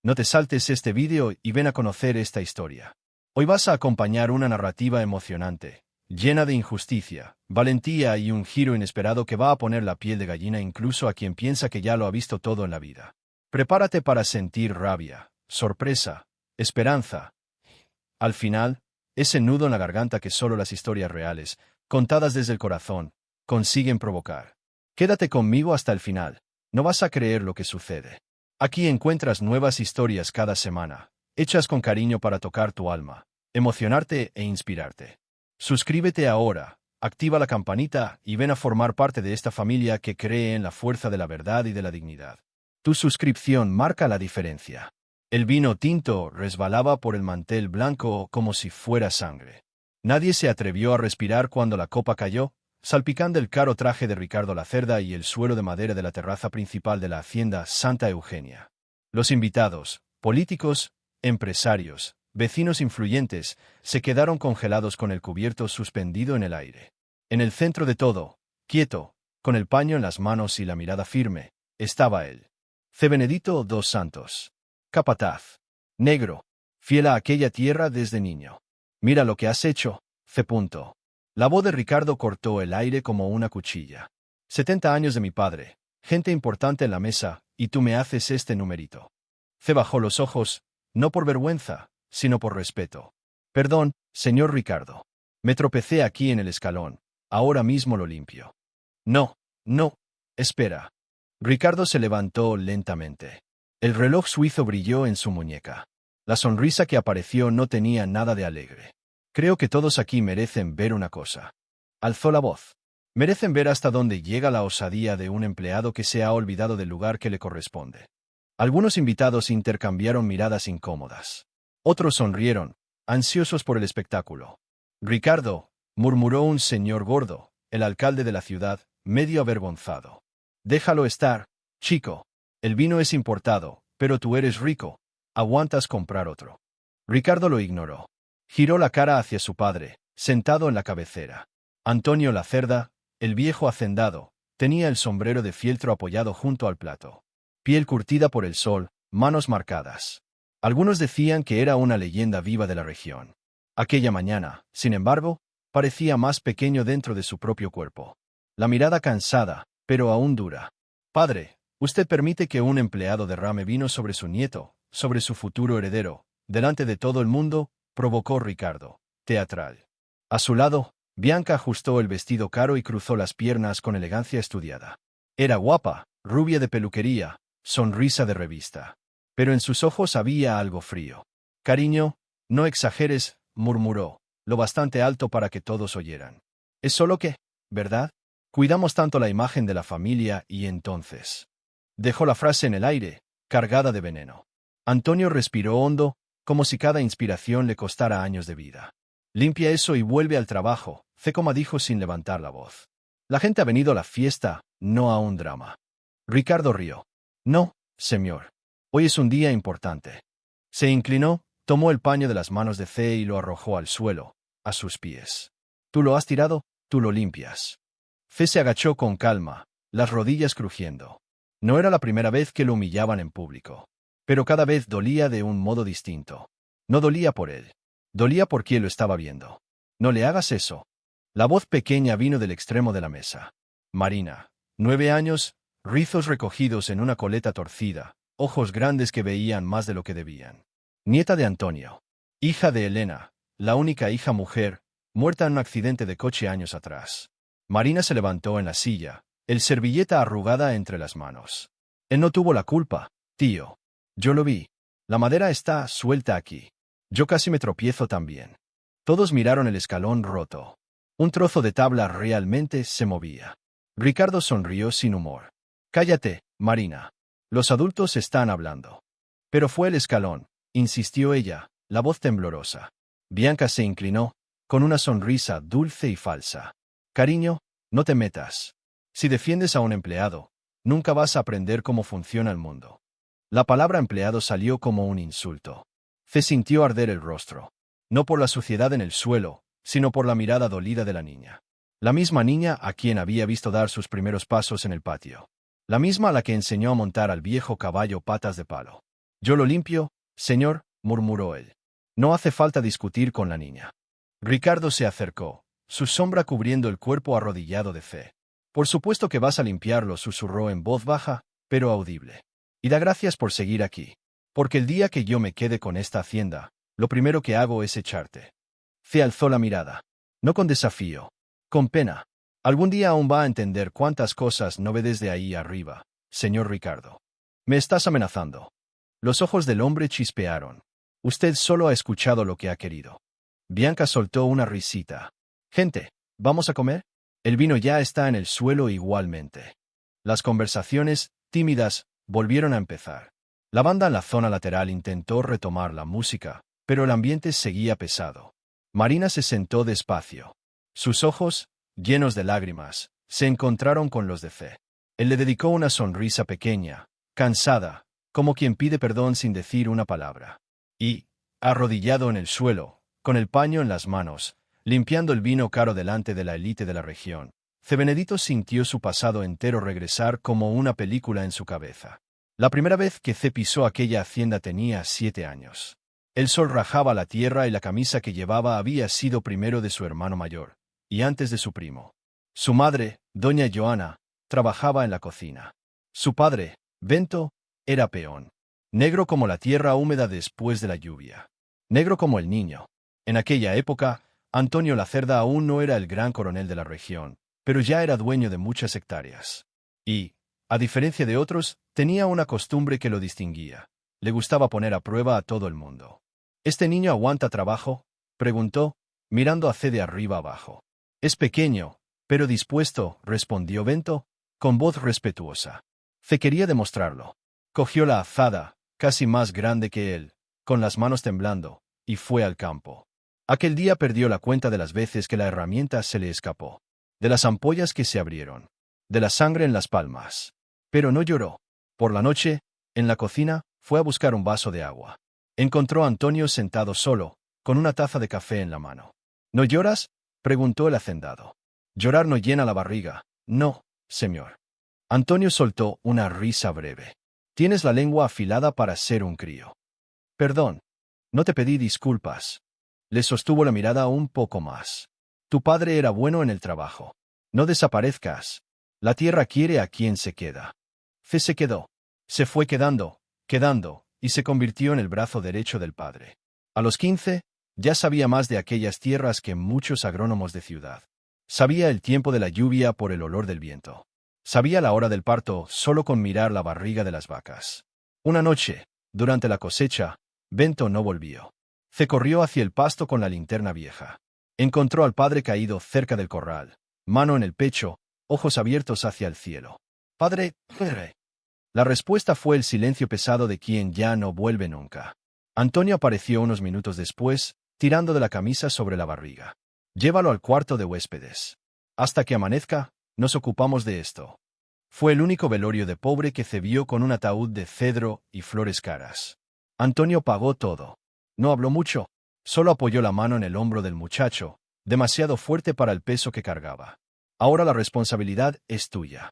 No te saltes este vídeo y ven a conocer esta historia. Hoy vas a acompañar una narrativa emocionante, llena de injusticia, valentía y un giro inesperado que va a poner la piel de gallina incluso a quien piensa que ya lo ha visto todo en la vida. Prepárate para sentir rabia, sorpresa, esperanza. Al final, ese nudo en la garganta que solo las historias reales, contadas desde el corazón, consiguen provocar. Quédate conmigo hasta el final. No vas a creer lo que sucede. Aquí encuentras nuevas historias cada semana, hechas con cariño para tocar tu alma, emocionarte e inspirarte. Suscríbete ahora, activa la campanita y ven a formar parte de esta familia que cree en la fuerza de la verdad y de la dignidad. Tu suscripción marca la diferencia. El vino tinto resbalaba por el mantel blanco como si fuera sangre. Nadie se atrevió a respirar cuando la copa cayó, salpicando el caro traje de Ricardo Lacerda y el suelo de madera de la terraza principal de la hacienda Santa Eugenia. Los invitados, políticos, empresarios, vecinos influyentes, se quedaron congelados con el cubierto suspendido en el aire. En el centro de todo, quieto, con el paño en las manos y la mirada firme, estaba él. C. Benedito dos Santos. Capataz. Negro. Fiel a aquella tierra desde niño. Mira lo que has hecho, C. La voz de Ricardo cortó el aire como una cuchilla. 70 años de mi padre, gente importante en la mesa, y tú me haces este numerito. C. bajó los ojos, no por vergüenza, sino por respeto. Perdón, señor Ricardo. Me tropecé aquí en el escalón, ahora mismo lo limpio. No, espera. Ricardo se levantó lentamente. El reloj suizo brilló en su muñeca. La sonrisa que apareció no tenía nada de alegre. Creo que todos aquí merecen ver una cosa. Alzó la voz. Merecen ver hasta dónde llega la osadía de un empleado que se ha olvidado del lugar que le corresponde. Algunos invitados intercambiaron miradas incómodas. Otros sonrieron, ansiosos por el espectáculo. Ricardo, murmuró un señor gordo, el alcalde de la ciudad, medio avergonzado. Déjalo estar, chico. El vino es importado, pero tú eres rico. Aguantas comprar otro. Ricardo lo ignoró. Giró la cara hacia su padre, sentado en la cabecera. Antonio Lacerda, el viejo hacendado, tenía el sombrero de fieltro apoyado junto al plato. Piel curtida por el sol, manos marcadas. Algunos decían que era una leyenda viva de la región. Aquella mañana, sin embargo, parecía más pequeño dentro de su propio cuerpo. La mirada cansada, pero aún dura. Padre, usted permite que un empleado derrame vino sobre su nieto, sobre su futuro heredero, delante de todo el mundo, provocó Ricardo, teatral. A su lado, Bianca ajustó el vestido caro y cruzó las piernas con elegancia estudiada. Era guapa, rubia de peluquería, sonrisa de revista. Pero en sus ojos había algo frío. Cariño, no exageres, murmuró, lo bastante alto para que todos oyeran. Es solo que, ¿verdad? Cuidamos tanto la imagen de la familia y entonces. Dejó la frase en el aire, cargada de veneno. Antonio respiró hondo, como si cada inspiración le costara años de vida. Limpia eso y vuelve al trabajo, Cecoma dijo sin levantar la voz. La gente ha venido a la fiesta, no a un drama. Ricardo rió. No, señor. Hoy es un día importante. Se inclinó, tomó el paño de las manos de C y lo arrojó al suelo, a sus pies. Tú lo has tirado, tú lo limpias. C se agachó con calma, las rodillas crujiendo. No era la primera vez que lo humillaban en público. Pero cada vez dolía de un modo distinto. No dolía por él. Dolía por quien lo estaba viendo. No le hagas eso. La voz pequeña vino del extremo de la mesa. Marina, 9 años, rizos recogidos en una coleta torcida, ojos grandes que veían más de lo que debían. Nieta de Antonio. Hija de Elena, la única hija mujer, muerta en un accidente de coche años atrás. Marina se levantó en la silla, el servilleta arrugada entre las manos. Él no tuvo la culpa, tío. Yo lo vi. La madera está suelta aquí. Yo casi me tropiezo también. Todos miraron el escalón roto. Un trozo de tabla realmente se movía. Ricardo sonrió sin humor. Cállate, Marina. Los adultos están hablando. Pero fue el escalón, insistió ella, la voz temblorosa. Bianca se inclinó, con una sonrisa dulce y falsa. Cariño, no te metas. Si defiendes a un empleado, nunca vas a aprender cómo funciona el mundo. La palabra empleado salió como un insulto. Se sintió arder el rostro. No por la suciedad en el suelo, sino por la mirada dolida de la niña. La misma niña a quien había visto dar sus primeros pasos en el patio. La misma a la que enseñó a montar al viejo caballo Patas de Palo. Yo lo limpio, señor, murmuró él. No hace falta discutir con la niña. Ricardo se acercó, su sombra cubriendo el cuerpo arrodillado de fe. Por supuesto que vas a limpiarlo, susurró en voz baja, pero audible. Y da gracias por seguir aquí. Porque el día que yo me quede con esta hacienda, lo primero que hago es echarte. Fe alzó la mirada. No con desafío. Con pena. Algún día aún va a entender cuántas cosas no ve desde ahí arriba, señor Ricardo. Me estás amenazando. Los ojos del hombre chispearon. Usted solo ha escuchado lo que ha querido. Bianca soltó una risita. Gente, ¿vamos a comer? El vino ya está en el suelo igualmente. Las conversaciones, tímidas, volvieron a empezar. La banda en la zona lateral intentó retomar la música, pero el ambiente seguía pesado. Marina se sentó despacio. Sus ojos, llenos de lágrimas, se encontraron con los de Fe. Él le dedicó una sonrisa pequeña, cansada, como quien pide perdón sin decir una palabra. Y, arrodillado en el suelo, con el paño en las manos, limpiando el vino caro delante de la élite de la región, C. Benedito sintió su pasado entero regresar como una película en su cabeza. La primera vez que C. pisó aquella hacienda tenía 7 años. El sol rajaba la tierra y la camisa que llevaba había sido primero de su hermano mayor, y antes de su primo. Su madre, doña Joana, trabajaba en la cocina. Su padre, Bento, era peón. Negro como la tierra húmeda después de la lluvia. Negro como el niño. En aquella época, Antonio Lacerda aún no era el gran coronel de la región, pero ya era dueño de muchas hectáreas. Y, a diferencia de otros, tenía una costumbre que lo distinguía. Le gustaba poner a prueba a todo el mundo. ¿Este niño aguanta trabajo?, preguntó, mirando a C. de arriba abajo. Es pequeño, pero dispuesto, respondió Bento, con voz respetuosa. C. quería demostrarlo. Cogió la azada, casi más grande que él, con las manos temblando, y fue al campo. Aquel día perdió la cuenta de las veces que la herramienta se le escapó. De las ampollas que se abrieron. De la sangre en las palmas. Pero no lloró. Por la noche, en la cocina, fue a buscar un vaso de agua. Encontró a Antonio sentado solo, con una taza de café en la mano. ¿No lloras?, preguntó el hacendado. Llorar no llena la barriga. No, señor. Antonio soltó una risa breve. Tienes la lengua afilada para ser un crío. Perdón. No te pedí disculpas. Le sostuvo la mirada un poco más. Tu padre era bueno en el trabajo. No desaparezcas. La tierra quiere a quien se queda. C. se quedó. Se fue quedando, y se convirtió en el brazo derecho del padre. A los 15, ya sabía más de aquellas tierras que muchos agrónomos de ciudad. Sabía el tiempo de la lluvia por el olor del viento. Sabía la hora del parto solo con mirar la barriga de las vacas. Una noche, durante la cosecha, Bento no volvió. C. corrió hacia el pasto con la linterna vieja. Encontró al padre caído cerca del corral, mano en el pecho, ojos abiertos hacia el cielo. «Padre, padre». La respuesta fue el silencio pesado de quien ya no vuelve nunca. Antonio apareció unos minutos después, tirando de la camisa sobre la barriga. «Llévalo al cuarto de huéspedes. Hasta que amanezca, nos ocupamos de esto». Fue el único velorio de pobre que se vio con un ataúd de cedro y flores caras. Antonio pagó todo. No habló mucho, solo apoyó la mano en el hombro del muchacho, demasiado fuerte para el peso que cargaba. Ahora la responsabilidad es tuya.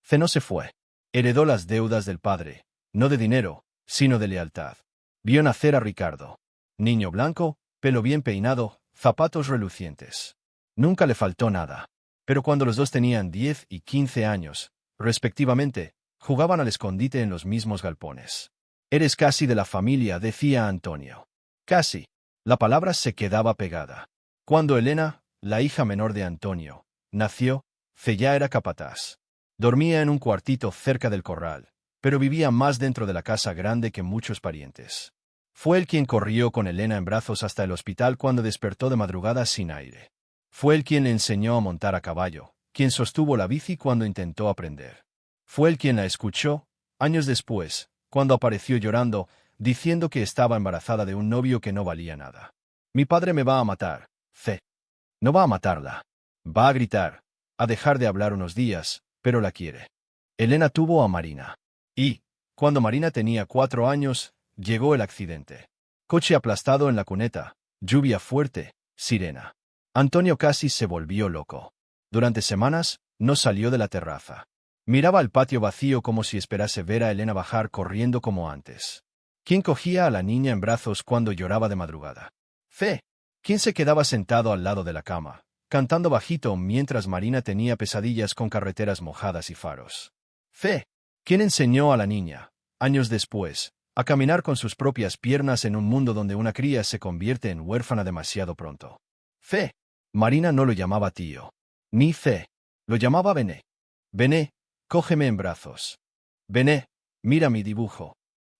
C. no se fue. Heredó las deudas del padre, no de dinero, sino de lealtad. Vio nacer a Ricardo. Niño blanco, pelo bien peinado, zapatos relucientes. Nunca le faltó nada. Pero cuando los dos tenían 10 y 15 años, respectivamente, jugaban al escondite en los mismos galpones. Eres casi de la familia, decía Antonio. Casi. La palabra se quedaba pegada. Cuando Elena, la hija menor de Antonio, nació, C. ya era capataz. Dormía en un cuartito cerca del corral, pero vivía más dentro de la casa grande que muchos parientes. Fue él quien corrió con Elena en brazos hasta el hospital cuando despertó de madrugada sin aire. Fue él quien le enseñó a montar a caballo, quien sostuvo la bici cuando intentó aprender. Fue él quien la escuchó, años después, cuando apareció llorando, diciendo que estaba embarazada de un novio que no valía nada. Mi padre me va a matar, C. No va a matarla. Va a gritar, a dejar de hablar unos días, pero la quiere. Elena tuvo a Marina. Y, cuando Marina tenía 4 años, llegó el accidente. Coche aplastado en la cuneta, lluvia fuerte, sirena. Antonio casi se volvió loco. Durante semanas, no salió de la terraza. Miraba el patio vacío como si esperase ver a Elena bajar corriendo como antes. ¿Quién cogía a la niña en brazos cuando lloraba de madrugada? Fe. ¿Quién se quedaba sentado al lado de la cama, cantando bajito mientras Marina tenía pesadillas con carreteras mojadas y faros? Fe. ¿Quién enseñó a la niña, años después, a caminar con sus propias piernas en un mundo donde una cría se convierte en huérfana demasiado pronto? Fe. Marina no lo llamaba tío. Ni Fe. Lo llamaba Bené. Bené, cógeme en brazos. Bené, mira mi dibujo.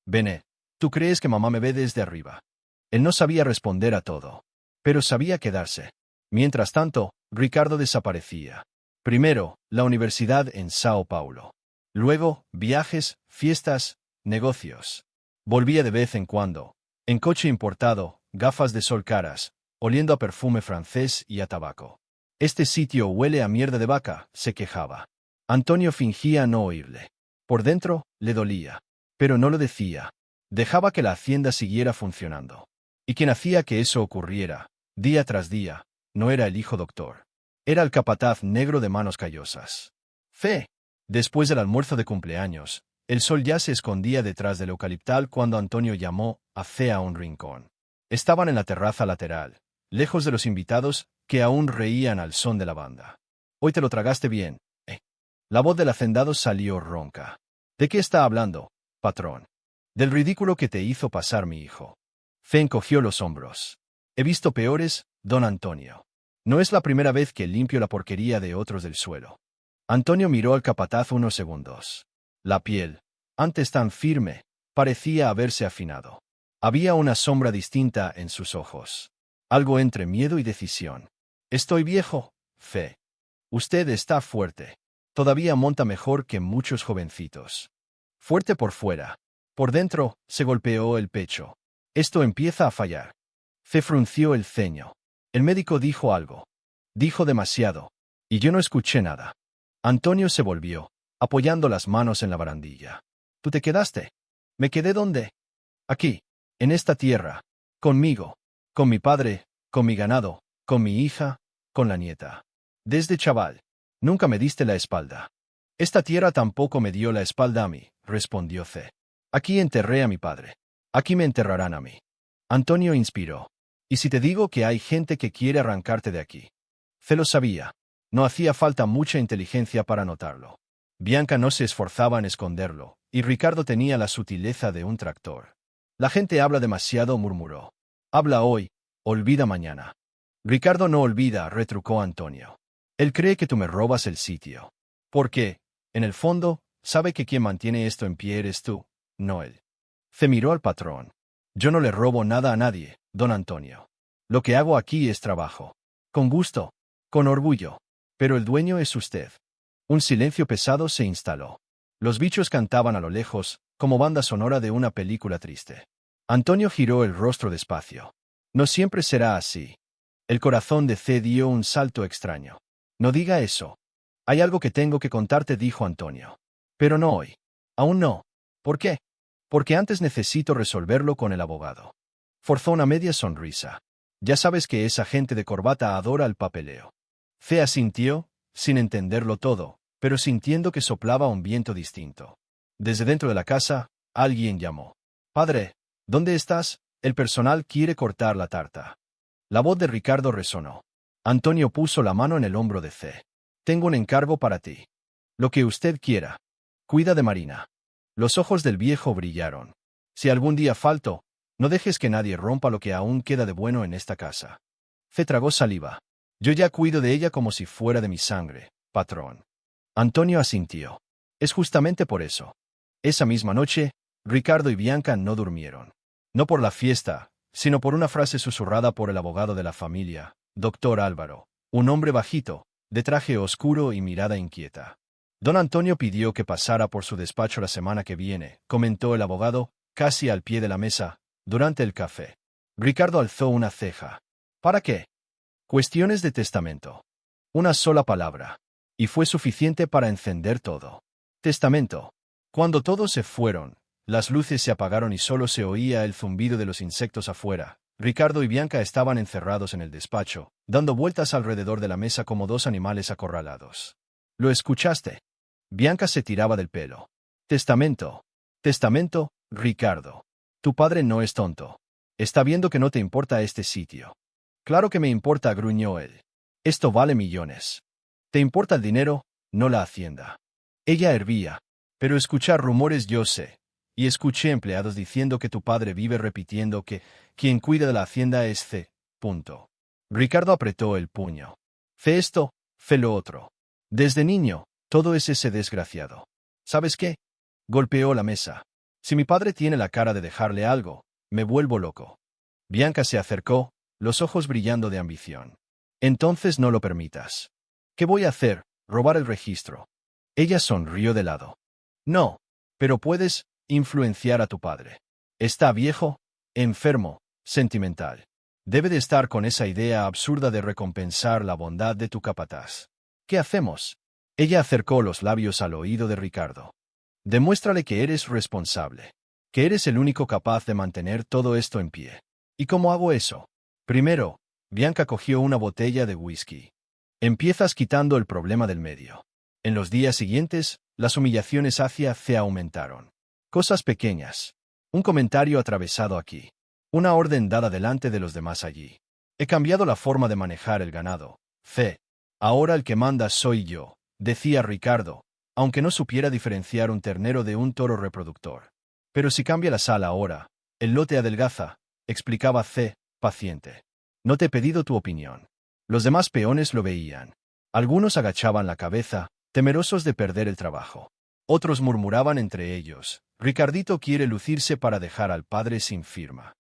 Bené, ¿tú crees que mamá me ve desde arriba? Él no sabía responder a todo, pero sabía quedarse. Mientras tanto, Ricardo desaparecía. Primero, la universidad en Sao Paulo. Luego, viajes, fiestas, negocios. Volvía de vez en cuando, en coche importado, gafas de sol caras, oliendo a perfume francés y a tabaco. Este sitio huele a mierda de vaca, se quejaba. Antonio fingía no oírle. Por dentro, le dolía. Pero no lo decía. Dejaba que la hacienda siguiera funcionando. Y quien hacía que eso ocurriera, día tras día, no era el hijo doctor. Era el capataz negro de manos callosas. Fe. Después del almuerzo de cumpleaños, el sol ya se escondía detrás del eucaliptal cuando Antonio llamó a Fe a un rincón. Estaban en la terraza lateral, lejos de los invitados que aún reían al son de la banda. Hoy te lo tragaste bien, ¿eh? La voz del hacendado salió ronca. ¿De qué está hablando, patrón? Del ridículo que te hizo pasar mi hijo. Fe encogió los hombros. He visto peores, don Antonio. No es la primera vez que limpio la porquería de otros del suelo. Antonio miró al capataz unos segundos. La piel, antes tan firme, parecía haberse afinado. Había una sombra distinta en sus ojos. Algo entre miedo y decisión. Estoy viejo, Fe. Usted está fuerte. Todavía monta mejor que muchos jovencitos. Fuerte por fuera. Por dentro, se golpeó el pecho. Esto empieza a fallar. Fe frunció el ceño. El médico dijo algo. Dijo demasiado. Y yo no escuché nada. Antonio se volvió, apoyando las manos en la barandilla. ¿Tú te quedaste? ¿Me quedé dónde? Aquí, en esta tierra. Conmigo. Con mi padre, con mi ganado, con mi hija, con la nieta. Desde chaval. Nunca me diste la espalda. Esta tierra tampoco me dio la espalda a mí, respondió C. Aquí enterré a mi padre. Aquí me enterrarán a mí. Antonio inspiró. ¿Y si te digo que hay gente que quiere arrancarte de aquí? C lo sabía. No hacía falta mucha inteligencia para notarlo. Bianca no se esforzaba en esconderlo, y Ricardo tenía la sutileza de un tractor. La gente habla demasiado, murmuró. Habla hoy, olvida mañana. Ricardo no olvida, retrucó Antonio. Él cree que tú me robas el sitio. Porque, en el fondo, sabe que quien mantiene esto en pie eres tú, no él. Se miró al patrón. Yo no le robo nada a nadie, don Antonio. Lo que hago aquí es trabajo. Con gusto. Con orgullo. Pero el dueño es usted. Un silencio pesado se instaló. Los bichos cantaban a lo lejos, como banda sonora de una película triste. Antonio giró el rostro despacio. No siempre será así. El corazón de C dio un salto extraño. No diga eso. Hay algo que tengo que contarte, dijo Antonio. Pero no hoy. Aún no. ¿Por qué? Porque antes necesito resolverlo con el abogado. Forzó una media sonrisa. Ya sabes que esa gente de corbata adora el papeleo. C asintió, sin entenderlo todo, pero sintiendo que soplaba un viento distinto. Desde dentro de la casa, alguien llamó. Padre, ¿dónde estás? El personal quiere cortar la tarta. La voz de Ricardo resonó. Antonio puso la mano en el hombro de C. Tengo un encargo para ti. Lo que usted quiera. Cuida de Marina. Los ojos del viejo brillaron. Si algún día falto, no dejes que nadie rompa lo que aún queda de bueno en esta casa. C tragó saliva. Yo ya cuido de ella como si fuera de mi sangre, patrón. Antonio asintió. Es justamente por eso. Esa misma noche, Ricardo y Bianca no durmieron. No por la fiesta, sino por una frase susurrada por el abogado de la familia, doctor Álvaro, un hombre bajito, de traje oscuro y mirada inquieta. Don Antonio pidió que pasara por su despacho la semana que viene, comentó el abogado, casi al pie de la mesa, durante el café. Ricardo alzó una ceja. ¿Para qué? Cuestiones de testamento. Una sola palabra. Y fue suficiente para encender todo. Testamento. Cuando todos se fueron, las luces se apagaron y solo se oía el zumbido de los insectos afuera. Ricardo y Bianca estaban encerrados en el despacho, dando vueltas alrededor de la mesa como dos animales acorralados. ¿Lo escuchaste? Bianca se tiraba del pelo. Testamento. Testamento, Ricardo. Tu padre no es tonto. Está viendo que no te importa este sitio. Claro que me importa, gruñó él. Esto vale millones. ¿Te importa el dinero? No la hacienda. Ella hervía. Pero escuchar rumores yo sé. Y escuché empleados diciendo que tu padre vive repitiendo que quien cuida de la hacienda es C. Punto. Ricardo apretó el puño. Fe esto, fe lo otro. Desde niño, todo es ese desgraciado. ¿Sabes qué? Golpeó la mesa. Si mi padre tiene la cara de dejarle algo, me vuelvo loco. Bianca se acercó, los ojos brillando de ambición. Entonces no lo permitas. ¿Qué voy a hacer? ¿Robar el registro? Ella sonrió de lado. No, pero puedes influenciar a tu padre. Está viejo, enfermo, sentimental. Debe de estar con esa idea absurda de recompensar la bondad de tu capataz. ¿Qué hacemos? Ella acercó los labios al oído de Ricardo. Demuéstrale que eres responsable, que eres el único capaz de mantener todo esto en pie. ¿Y cómo hago eso? Primero, Bianca cogió una botella de whisky. Empiezas quitando el problema del medio. En los días siguientes, las humillaciones hacia C aumentaron. Cosas pequeñas. Un comentario atravesado aquí. Una orden dada delante de los demás allí. He cambiado la forma de manejar el ganado. C. Ahora el que manda soy yo, decía Ricardo, aunque no supiera diferenciar un ternero de un toro reproductor. Pero si cambia la sal ahora, el lote adelgaza, explicaba C, paciente. No te he pedido tu opinión. Los demás peones lo veían. Algunos agachaban la cabeza, temerosos de perder el trabajo. Otros murmuraban entre ellos, Ricardito quiere lucirse para dejar al padre sin firma.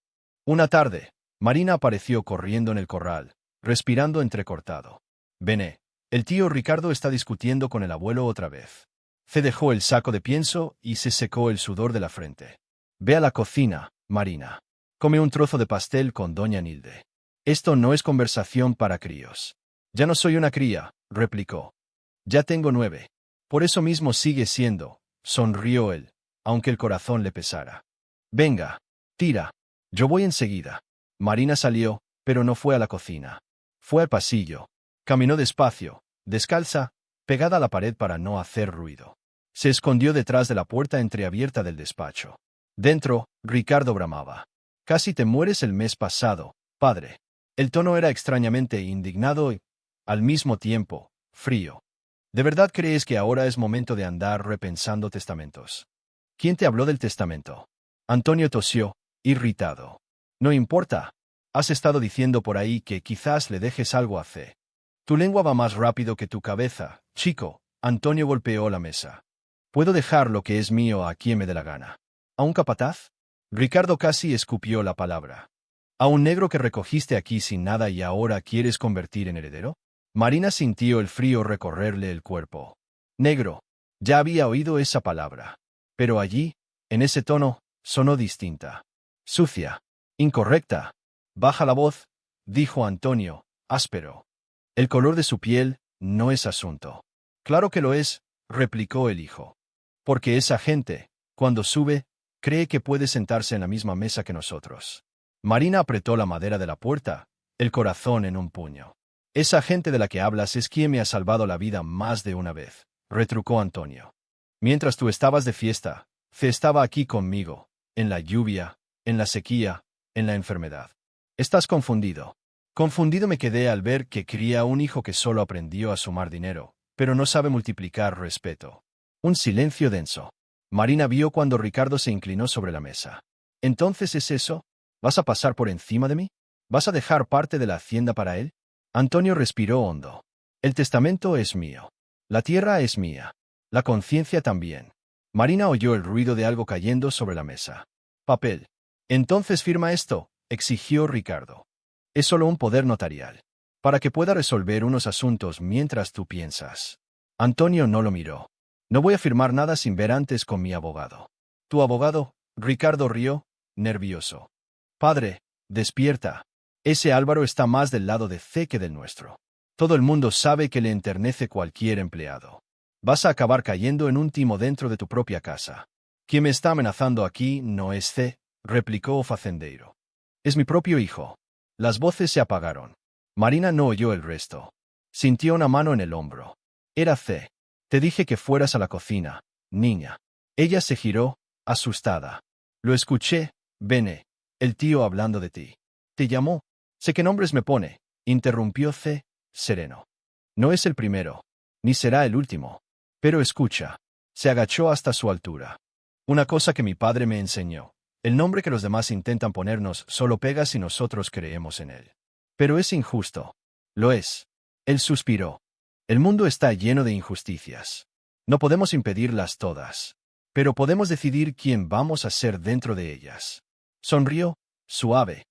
Una tarde, Marina apareció corriendo en el corral, respirando entrecortado. Vené, el tío Ricardo está discutiendo con el abuelo otra vez. C dejó el saco de pienso y se secó el sudor de la frente. Ve a la cocina, Marina. Come un trozo de pastel con doña Nilde. Esto no es conversación para críos. Ya no soy una cría, replicó. Ya tengo 9. Por eso mismo sigue siendo, sonrió él, aunque el corazón le pesara. Venga, tira. Yo voy enseguida. Marina salió, pero no fue a la cocina. Fue al pasillo. Caminó despacio, descalza, pegada a la pared para no hacer ruido. Se escondió detrás de la puerta entreabierta del despacho. Dentro, Ricardo bramaba. Casi te mueres el mes pasado, padre. El tono era extrañamente indignado y, al mismo tiempo, frío. ¿De verdad crees que ahora es momento de andar repensando testamentos? ¿Quién te habló del testamento? Antonio tosió, irritado. No importa. Has estado diciendo por ahí que quizás le dejes algo a C. Tu lengua va más rápido que tu cabeza, chico. Antonio golpeó la mesa. ¿Puedo dejar lo que es mío a quien me dé la gana? ¿A un capataz? Ricardo casi escupió la palabra. ¿A un negro que recogiste aquí sin nada y ahora quieres convertir en heredero? Marina sintió el frío recorrerle el cuerpo. Negro. Ya había oído esa palabra. Pero allí, en ese tono, sonó distinta. Sucia. Incorrecta. Baja la voz, dijo Antonio, áspero. El color de su piel no es asunto. Claro que lo es, replicó el hijo. Porque esa gente, cuando sube, cree que puede sentarse en la misma mesa que nosotros. Marina apretó la madera de la puerta, el corazón en un puño. Esa gente de la que hablas es quien me ha salvado la vida más de una vez, retrucó Antonio. Mientras tú estabas de fiesta, C estaba aquí conmigo, en la lluvia, en la sequía, en la enfermedad. Estás confundido. Confundido me quedé al ver que cría un hijo que solo aprendió a sumar dinero, pero no sabe multiplicar respeto. Un silencio denso. Marina vio cuando Ricardo se inclinó sobre la mesa. ¿Entonces es eso? ¿Vas a pasar por encima de mí? ¿Vas a dejar parte de la hacienda para él? Antonio respiró hondo. El testamento es mío. La tierra es mía. La conciencia también. Marina oyó el ruido de algo cayendo sobre la mesa. Papel. Entonces firma esto, exigió Ricardo. Es solo un poder notarial. Para que pueda resolver unos asuntos mientras tú piensas. Antonio no lo miró. No voy a firmar nada sin ver antes con mi abogado. ¿Tu abogado? Ricardo rió, nervioso. Padre, despierta. Ese Álvaro está más del lado de C que del nuestro. Todo el mundo sabe que le enternece cualquier empleado. Vas a acabar cayendo en un timo dentro de tu propia casa. Quien me está amenazando aquí no es C, replicó Facendeiro. Es mi propio hijo. Las voces se apagaron. Marina no oyó el resto. Sintió una mano en el hombro. Era C. Te dije que fueras a la cocina, niña. Ella se giró, asustada. Lo escuché, Bene, el tío hablando de ti. ¿Te llamó? Sé qué nombres me pone, interrumpió C. sereno. No es el primero, ni será el último. Pero escucha. Se agachó hasta su altura. Una cosa que mi padre me enseñó. El nombre que los demás intentan ponernos solo pega si nosotros creemos en él. Pero es injusto. Lo es. Él suspiró. El mundo está lleno de injusticias. No podemos impedirlas todas. Pero podemos decidir quién vamos a ser dentro de ellas. Sonrió, suave.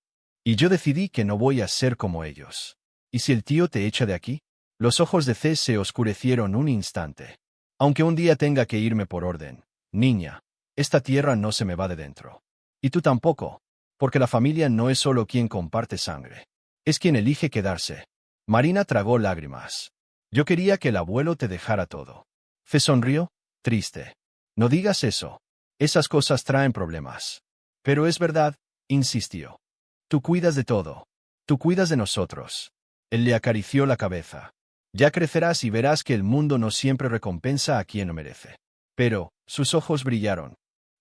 Y yo decidí que no voy a ser como ellos. ¿Y si el tío te echa de aquí? Los ojos de C se oscurecieron un instante. Aunque un día tenga que irme por orden, niña, esta tierra no se me va de dentro. Y tú tampoco, porque la familia no es solo quien comparte sangre. Es quien elige quedarse. Marina tragó lágrimas. Yo quería que el abuelo te dejara todo. C sonrió, triste. No digas eso. Esas cosas traen problemas. Pero es verdad, insistió. Tú cuidas de todo. Tú cuidas de nosotros. Él le acarició la cabeza. Ya crecerás y verás que el mundo no siempre recompensa a quien lo merece. Pero, sus ojos brillaron.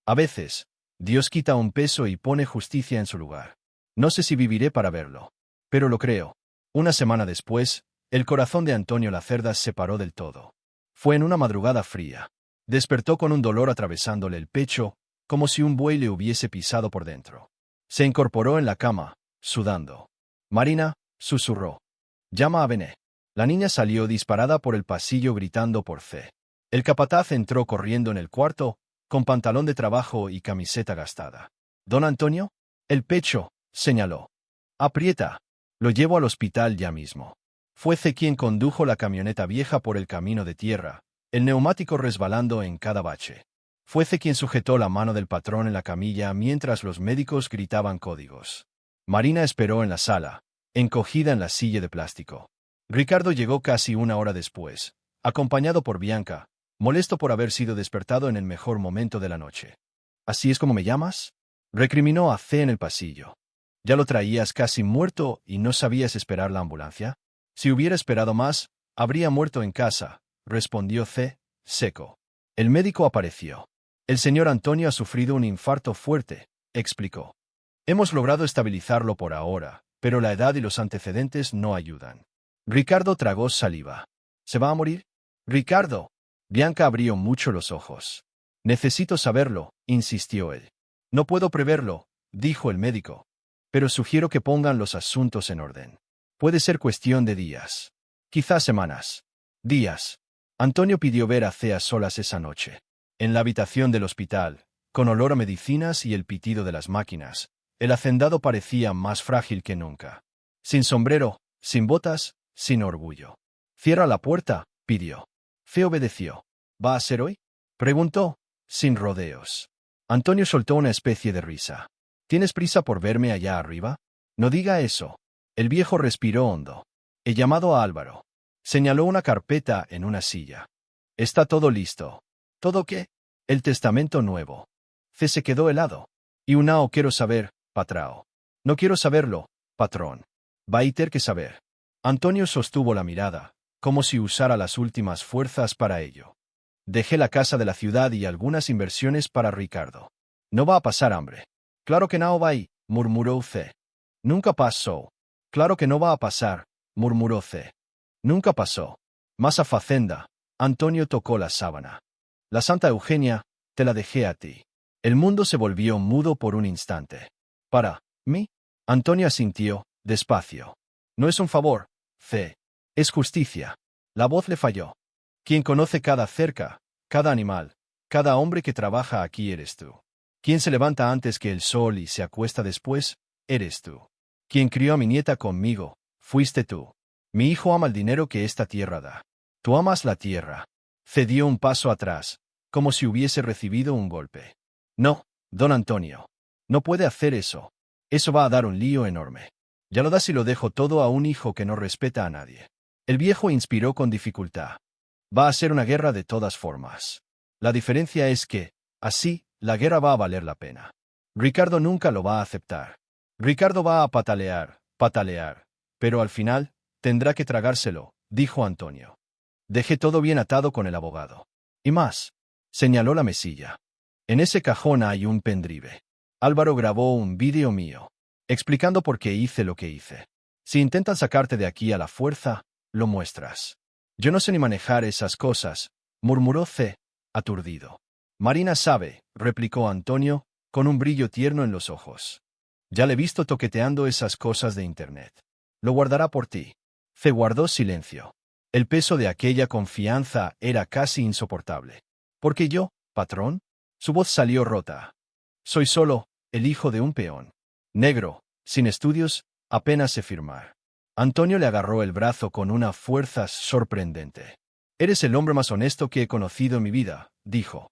A veces, Dios quita un peso y pone justicia en su lugar. No sé si viviré para verlo. Pero lo creo. Una semana después, el corazón de Antonio Lacerda se paró del todo. Fue en una madrugada fría. Despertó con un dolor atravesándole el pecho, como si un buey le hubiese pisado por dentro. Se incorporó en la cama, sudando. Marina, susurró. Llama a Bené. La niña salió disparada por el pasillo gritando por C. El capataz entró corriendo en el cuarto, con pantalón de trabajo y camiseta gastada. ¿Don Antonio? El pecho, señaló. Aprieta. Lo llevo al hospital ya mismo. Fue C quien condujo la camioneta vieja por el camino de tierra, el neumático resbalando en cada bache. Fue C quien sujetó la mano del patrón en la camilla mientras los médicos gritaban códigos. Marina esperó en la sala, encogida en la silla de plástico. Ricardo llegó casi una hora después, acompañado por Bianca, molesto por haber sido despertado en el mejor momento de la noche. ¿Así es como me llamas? Recriminó a C en el pasillo. ¿Ya lo traías casi muerto y no sabías esperar la ambulancia? Si hubiera esperado más, habría muerto en casa, respondió C, seco. El médico apareció. El señor Antonio ha sufrido un infarto fuerte, explicó. Hemos logrado estabilizarlo por ahora, pero la edad y los antecedentes no ayudan. Ricardo tragó saliva. ¿Se va a morir? Ricardo. Bianca abrió mucho los ojos. Necesito saberlo, insistió él. No puedo preverlo, dijo el médico. Pero sugiero que pongan los asuntos en orden. Puede ser cuestión de días. Quizás semanas. Días. Antonio pidió ver a C a solas esa noche. En la habitación del hospital, con olor a medicinas y el pitido de las máquinas, el hacendado parecía más frágil que nunca. Sin sombrero, sin botas, sin orgullo. Cierra la puerta, pidió. C obedeció. ¿Va a ser hoy? Preguntó, sin rodeos. Antonio soltó una especie de risa. ¿Tienes prisa por verme allá arriba? No diga eso. El viejo respiró hondo. He llamado a Álvaro. Señaló una carpeta en una silla. Está todo listo. ¿Todo qué? El testamento nuevo. C se quedó helado. Y unao quiero saber, patrao. No quiero saberlo, patrón. Va a tener que saber. Antonio sostuvo la mirada, como si usara las últimas fuerzas para ello. Dejé la casa de la ciudad y algunas inversiones para Ricardo. No va a pasar hambre. Claro que no va y, murmuró C. Nunca pasó. Claro que no va a pasar, murmuró C. Nunca pasó. Más a facenda. Antonio tocó la sábana. La Santa Eugenia, te la dejé a ti. El mundo se volvió mudo por un instante. ¿Para mí? Antonio asintió, despacio. No es un favor, C. Es justicia. La voz le falló. Quien conoce cada cerca, cada animal, cada hombre que trabaja aquí eres tú. Quien se levanta antes que el sol y se acuesta después, eres tú. Quien crió a mi nieta conmigo, fuiste tú. Mi hijo ama el dinero que esta tierra da. Tú amas la tierra. Cedió un paso atrás, como si hubiese recibido un golpe. No, don Antonio. No puede hacer eso. Eso va a dar un lío enorme. Ya lo da si lo dejo todo a un hijo que no respeta a nadie. El viejo inspiró con dificultad. Va a ser una guerra de todas formas. La diferencia es que, así, la guerra va a valer la pena. Ricardo nunca lo va a aceptar. Ricardo va a patalear, pero al final, tendrá que tragárselo, dijo Antonio. Dejé todo bien atado con el abogado. Y más. Señaló la mesilla. En ese cajón hay un pendrive. Álvaro grabó un vídeo mío, explicando por qué hice lo que hice. Si intentan sacarte de aquí a la fuerza, lo muestras. Yo no sé ni manejar esas cosas, murmuró C, aturdido. Marina sabe, replicó Antonio, con un brillo tierno en los ojos. Ya le he visto toqueteando esas cosas de internet. Lo guardará por ti. C guardó silencio. El peso de aquella confianza era casi insoportable. ¿Por qué yo, patrón? Su voz salió rota. Soy solo el hijo de un peón. Negro, sin estudios, apenas sé firmar. Antonio le agarró el brazo con una fuerza sorprendente. Eres el hombre más honesto que he conocido en mi vida, dijo.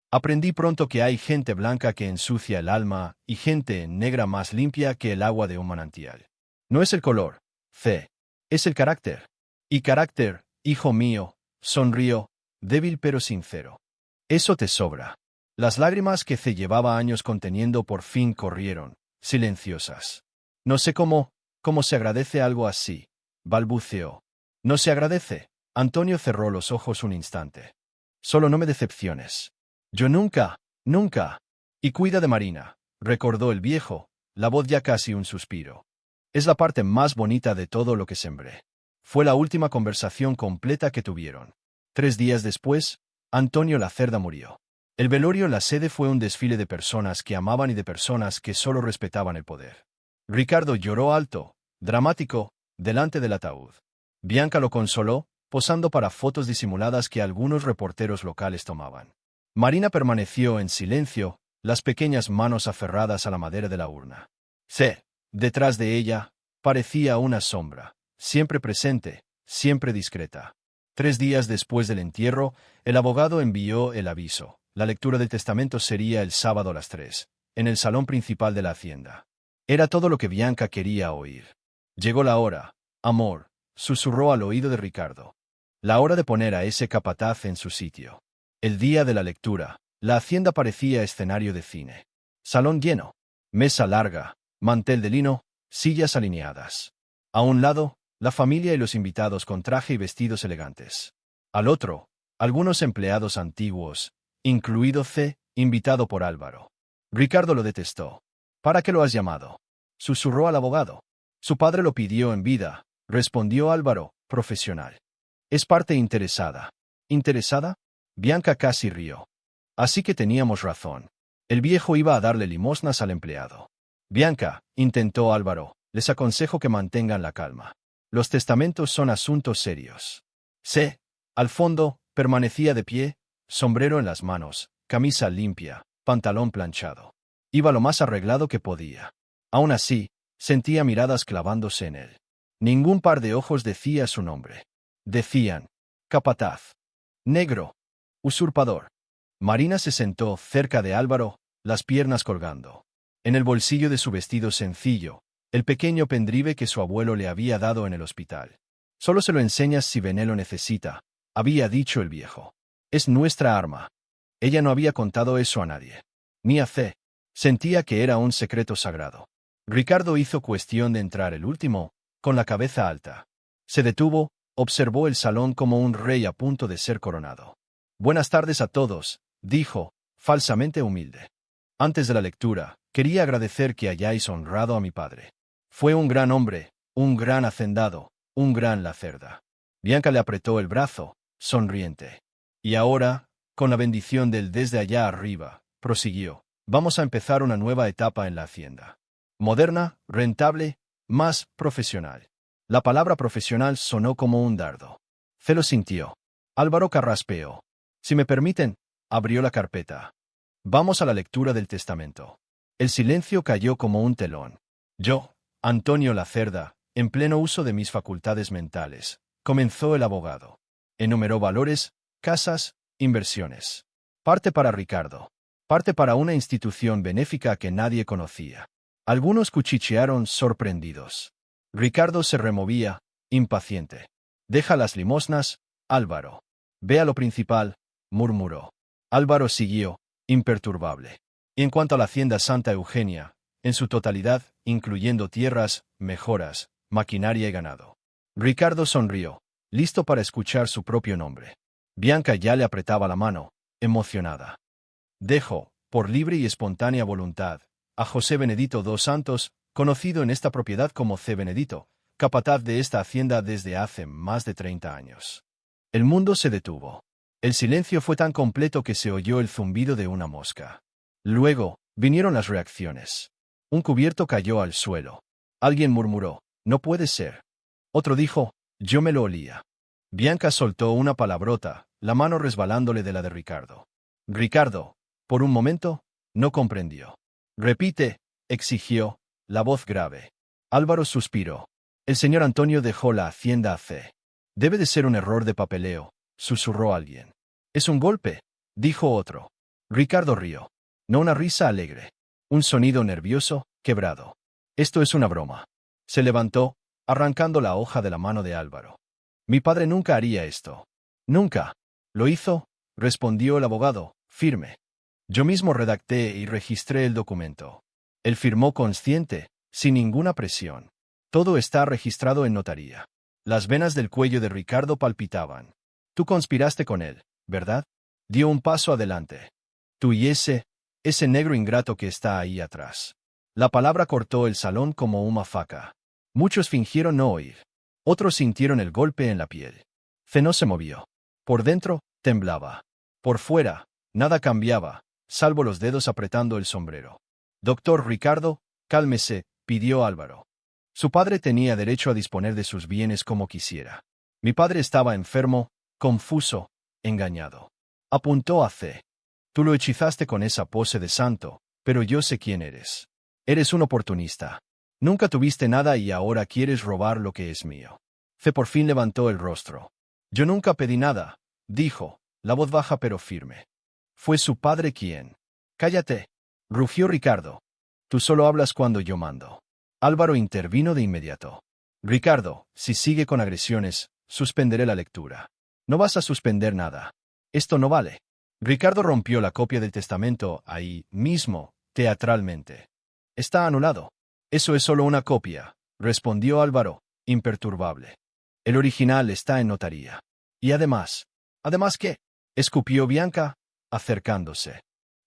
Aprendí pronto que hay gente blanca que ensucia el alma y gente negra más limpia que el agua de un manantial. No es el color, C. Es el carácter. Y carácter, hijo mío, sonrió, débil pero sincero. Eso te sobra. Las lágrimas que C llevaba años conteniendo por fin corrieron, silenciosas. No sé cómo se agradece algo así, balbuceó. No se agradece. Antonio cerró los ojos un instante. Solo no me decepciones. Yo nunca. Y cuida de Marina, recordó el viejo, la voz ya casi un suspiro. Es la parte más bonita de todo lo que sembré. Fue la última conversación completa que tuvieron. 3 días después, Antonio Lacerda murió. El velorio en la sede fue un desfile de personas que amaban y de personas que solo respetaban el poder. Ricardo lloró alto, dramático, delante del ataúd. Bianca lo consoló, posando para fotos disimuladas que algunos reporteros locales tomaban. Marina permaneció en silencio, las pequeñas manos aferradas a la madera de la urna. C, detrás de ella, parecía una sombra, siempre presente, siempre discreta. 3 días después del entierro, el abogado envió el aviso. La lectura del testamento sería el sábado a las 3, en el salón principal de la hacienda. Era todo lo que Bianca quería oír. Llegó la hora, amor, susurró al oído de Ricardo. La hora de poner a ese capataz en su sitio. El día de la lectura, la hacienda parecía escenario de cine. Salón lleno, mesa larga, mantel de lino, sillas alineadas. A un lado, la familia y los invitados con traje y vestidos elegantes. Al otro, algunos empleados antiguos, incluido C, invitado por Álvaro. Ricardo lo detestó. ¿Para qué lo has llamado?, susurró al abogado. Su padre lo pidió en vida, respondió Álvaro, profesional. Es parte interesada. ¿Interesada? Bianca casi rió. Así que teníamos razón. El viejo iba a darle limosnas al empleado. Bianca, intentó Álvaro, les aconsejo que mantengan la calma. Los testamentos son asuntos serios. C, al fondo, permanecía de pie, sombrero en las manos, camisa limpia, pantalón planchado. Iba lo más arreglado que podía. Aún así, sentía miradas clavándose en él. Ningún par de ojos decía su nombre. Decían, capataz, negro, usurpador. Marina se sentó cerca de Álvaro, las piernas colgando. En el bolsillo de su vestido sencillo, el pequeño pendrive que su abuelo le había dado en el hospital. Solo se lo enseñas si Bené lo necesita, había dicho el viejo. Es nuestra arma. Ella no había contado eso a nadie. Ni a C. Sentía que era un secreto sagrado. Ricardo hizo cuestión de entrar el último, con la cabeza alta. Se detuvo, observó el salón como un rey a punto de ser coronado. Buenas tardes a todos, dijo, falsamente humilde. Antes de la lectura, quería agradecer que hayáis honrado a mi padre. Fue un gran hombre, un gran hacendado, un gran Lacerda. Bianca le apretó el brazo, sonriente. Y ahora, con la bendición del desde allá arriba, prosiguió, vamos a empezar una nueva etapa en la hacienda. Moderna, rentable, más profesional. La palabra profesional sonó como un dardo. C lo sintió. Álvaro carraspeó. Si me permiten, abrió la carpeta. Vamos a la lectura del testamento. El silencio cayó como un telón. Yo, Antonio Lacerda, en pleno uso de mis facultades mentales, comenzó el abogado. Enumeró valores, casas, inversiones. Parte para Ricardo. Parte para una institución benéfica que nadie conocía. Algunos cuchichearon sorprendidos. Ricardo se removía, impaciente. Deja las limosnas, Álvaro. Ve a lo principal, murmuró. Álvaro siguió, imperturbable. Y en cuanto a la hacienda Santa Eugenia, en su totalidad, incluyendo tierras, mejoras, maquinaria y ganado. Ricardo sonrió, listo para escuchar su propio nombre. Bianca ya le apretaba la mano, emocionada. Dejo, por libre y espontánea voluntad, a José Benedito dos Santos, conocido en esta propiedad como C. Benedito, capataz de esta hacienda desde hace más de 30 años. El mundo se detuvo. El silencio fue tan completo que se oyó el zumbido de una mosca. Luego, vinieron las reacciones. Un cubierto cayó al suelo. Alguien murmuró, «No puede ser». Otro dijo, «Yo me lo olía». Bianca soltó una palabrota, la mano resbalándole de la de Ricardo. Ricardo, por un momento, no comprendió. «Repite», exigió, la voz grave. Álvaro suspiró. «El señor Antonio dejó la hacienda a C. Debe de ser un error de papeleo», susurró alguien. «Es un golpe», dijo otro. Ricardo rió. No una risa alegre. Un sonido nervioso, quebrado. «Esto es una broma». Se levantó, arrancando la hoja de la mano de Álvaro. «Mi padre nunca haría esto». «Nunca». «Lo hizo», respondió el abogado, firme. «Yo mismo redacté y registré el documento». Él firmó consciente, sin ninguna presión. Todo está registrado en notaría. Las venas del cuello de Ricardo palpitaban. «Tú conspiraste con él, ¿verdad?». Dio un paso adelante. «Tú y ese negro ingrato que está ahí atrás». La palabra cortó el salón como una faca. Muchos fingieron no oír. Otros sintieron el golpe en la piel. C no se movió. Por dentro, temblaba. Por fuera, nada cambiaba, salvo los dedos apretando el sombrero. «Doctor Ricardo, cálmese», pidió Álvaro. Su padre tenía derecho a disponer de sus bienes como quisiera. Mi padre estaba enfermo, confuso, engañado. Apuntó a C. «Tú lo hechizaste con esa pose de santo, pero yo sé quién eres. Eres un oportunista. Nunca tuviste nada y ahora quieres robar lo que es mío». C por fin levantó el rostro. «Yo nunca pedí nada», dijo, la voz baja pero firme. «Fue su padre quien». «Cállate», rugió Ricardo. «Tú solo hablas cuando yo mando». Álvaro intervino de inmediato. «Ricardo, si sigue con agresiones, suspenderé la lectura». «No vas a suspender nada. Esto no vale». Ricardo rompió la copia del testamento ahí mismo, teatralmente. «Está anulado». «Eso es solo una copia», respondió Álvaro, imperturbable. «El original está en notaría. Y además». «¿Además qué?», escupió Bianca, acercándose.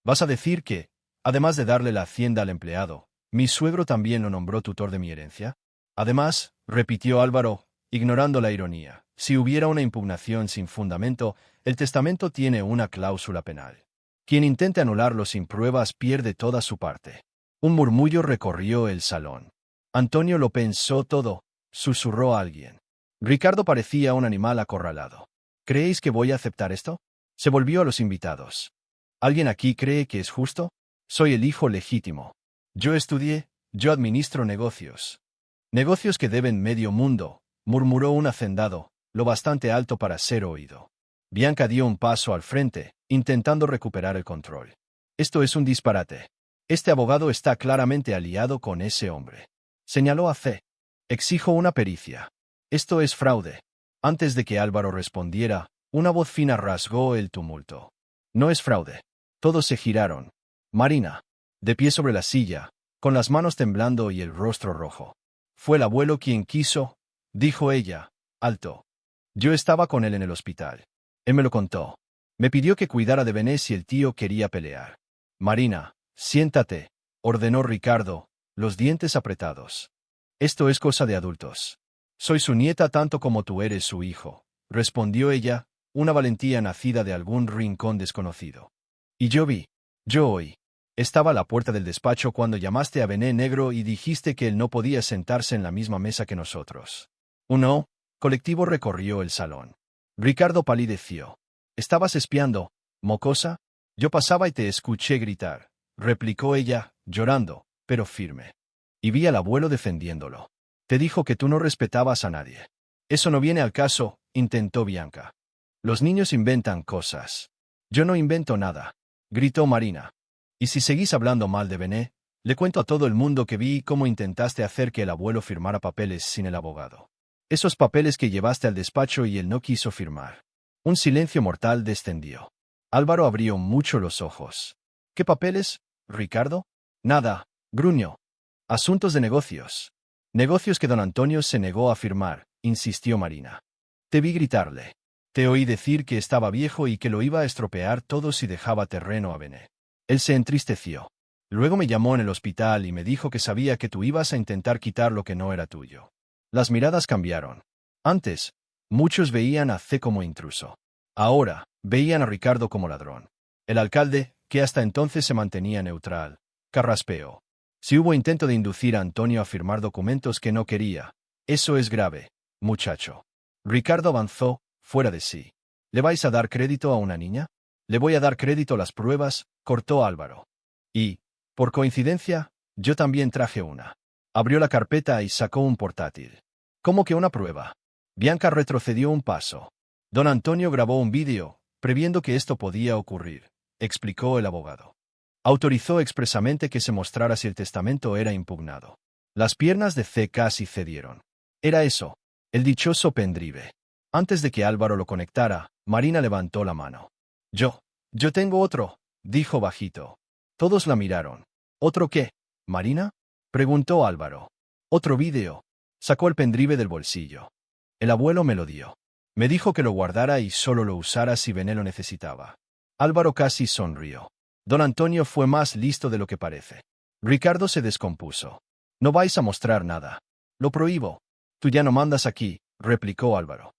«¿Vas a decir que, además de darle la hacienda al empleado, mi suegro también lo nombró tutor de mi herencia?» «Además», repitió Álvaro, ignorando la ironía, «si hubiera una impugnación sin fundamento, el testamento tiene una cláusula penal. Quien intente anularlo sin pruebas pierde toda su parte». Un murmullo recorrió el salón. «Antonio lo pensó todo», susurró alguien. Ricardo parecía un animal acorralado. «¿Creéis que voy a aceptar esto?». Se volvió a los invitados. «¿Alguien aquí cree que es justo? Soy el hijo legítimo. Yo estudié, yo administro negocios». «Negocios que deben medio mundo», murmuró un hacendado, lo bastante alto para ser oído. Bianca dio un paso al frente, intentando recuperar el control. «Esto es un disparate. Este abogado está claramente aliado con ese hombre». Señaló a C. «Exijo una pericia. Esto es fraude». Antes de que Álvaro respondiera, una voz fina rasgó el tumulto. «No es fraude». Todos se giraron. Marina, de pie sobre la silla, con las manos temblando y el rostro rojo. «Fue el abuelo quien quiso», dijo ella, alto. «Yo estaba con él en el hospital. Él me lo contó. Me pidió que cuidara de Bené si el tío quería pelear». «Marina, siéntate», ordenó Ricardo, los dientes apretados. «Esto es cosa de adultos». «Soy su nieta tanto como tú eres su hijo», respondió ella, una valentía nacida de algún rincón desconocido. «Y yo oí. Estaba a la puerta del despacho cuando llamaste a Bené Negro y dijiste que él no podía sentarse en la misma mesa que nosotros». Un no colectivo recorrió el salón. Ricardo palideció. «¿Estabas espiando, mocosa?». «Yo pasaba y te escuché gritar», replicó ella, llorando, pero firme. «Y vi al abuelo defendiéndolo. Te dijo que tú no respetabas a nadie». «Eso no viene al caso», intentó Bianca. «Los niños inventan cosas». «Yo no invento nada», gritó Marina. «Y si seguís hablando mal de Bené, le cuento a todo el mundo que vi cómo intentaste hacer que el abuelo firmara papeles sin el abogado. Esos papeles que llevaste al despacho y él no quiso firmar». Un silencio mortal descendió. Álvaro abrió mucho los ojos. «¿Qué papeles, Ricardo?». «Nada», gruñó. «Asuntos de negocios». «Negocios que don Antonio se negó a firmar», insistió Marina. «Te vi gritarle. Te oí decir que estaba viejo y que lo iba a estropear todo si dejaba terreno a Bené». Él se entristeció. Luego me llamó en el hospital y me dijo que sabía que tú ibas a intentar quitar lo que no era tuyo. Las miradas cambiaron. Antes, muchos veían a C como intruso. Ahora, veían a Ricardo como ladrón. El alcalde, que hasta entonces se mantenía neutral, carraspeó. Si hubo intento de inducir a Antonio a firmar documentos que no quería, eso es grave, muchacho. Ricardo avanzó, fuera de sí. ¿Le vais a dar crédito a una niña? Le voy a dar crédito a las pruebas, cortó Álvaro. Y, por coincidencia, yo también traje una. Abrió la carpeta y sacó un portátil. ¿Cómo que una prueba? Bianca retrocedió un paso. Don Antonio grabó un vídeo, previendo que esto podía ocurrir, explicó el abogado. Autorizó expresamente que se mostrara si el testamento era impugnado. Las piernas de C casi cedieron. Era eso, el dichoso pendrive. Antes de que Álvaro lo conectara, Marina levantó la mano. Yo tengo otro, dijo bajito. Todos la miraron. ¿Otro qué? ¿Marina? Preguntó Álvaro. Otro vídeo. Sacó el pendrive del bolsillo. El abuelo me lo dio. Me dijo que lo guardara y solo lo usara si Bené lo necesitaba. Álvaro casi sonrió. Don Antonio fue más listo de lo que parece. Ricardo se descompuso. No vais a mostrar nada. Lo prohíbo. Tú ya no mandas aquí, replicó Álvaro.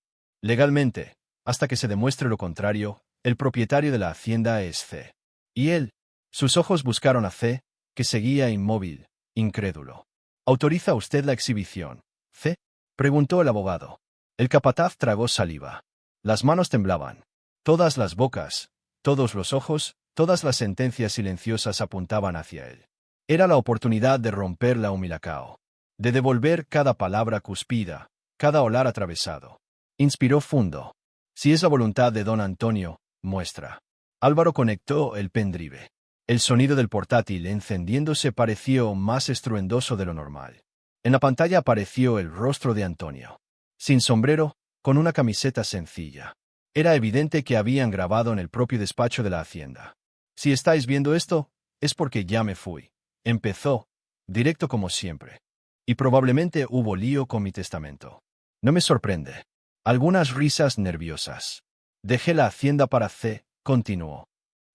Legalmente, hasta que se demuestre lo contrario, el propietario de la hacienda es C. Y él. Sus ojos buscaron a C, que seguía inmóvil, incrédulo. ¿Autoriza usted la exhibición, C? Preguntó el abogado. El capataz tragó saliva. Las manos temblaban. Todas las bocas, todos los ojos, todas las sentencias silenciosas apuntaban hacia él. Era la oportunidad de romper la humilacao. De devolver cada palabra cuspida, cada olar atravesado. Inspiró fundo. Si es la voluntad de don Antonio, muestra. Álvaro conectó el pendrive. El sonido del portátil encendiéndose pareció más estruendoso de lo normal. En la pantalla apareció el rostro de Antonio. Sin sombrero, con una camiseta sencilla. Era evidente que habían grabado en el propio despacho de la hacienda. Si estáis viendo esto, es porque ya me fui. Empezó, directo como siempre. Y probablemente hubo lío con mi testamento. No me sorprende. Algunas risas nerviosas. Dejé la hacienda para C, continuó.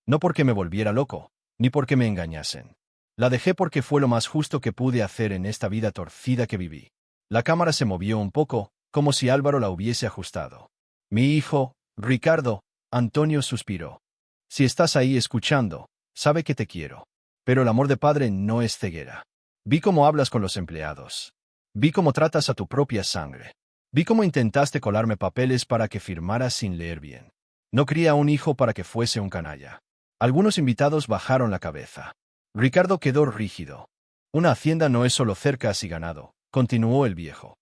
No porque me volviera loco, ni porque me engañasen. La dejé porque fue lo más justo que pude hacer en esta vida torcida que viví. La cámara se movió un poco, como si Álvaro la hubiese ajustado. Mi hijo, Ricardo, Antonio suspiró. Si estás ahí escuchando, sabe que te quiero. Pero el amor de padre no es ceguera. Vi cómo hablas con los empleados. Vi cómo tratas a tu propia sangre. Vi cómo intentaste colarme papeles para que firmara sin leer bien. No cría un hijo para que fuese un canalla. Algunos invitados bajaron la cabeza. Ricardo quedó rígido. Una hacienda no es solo cercas y ganado, continuó el viejo.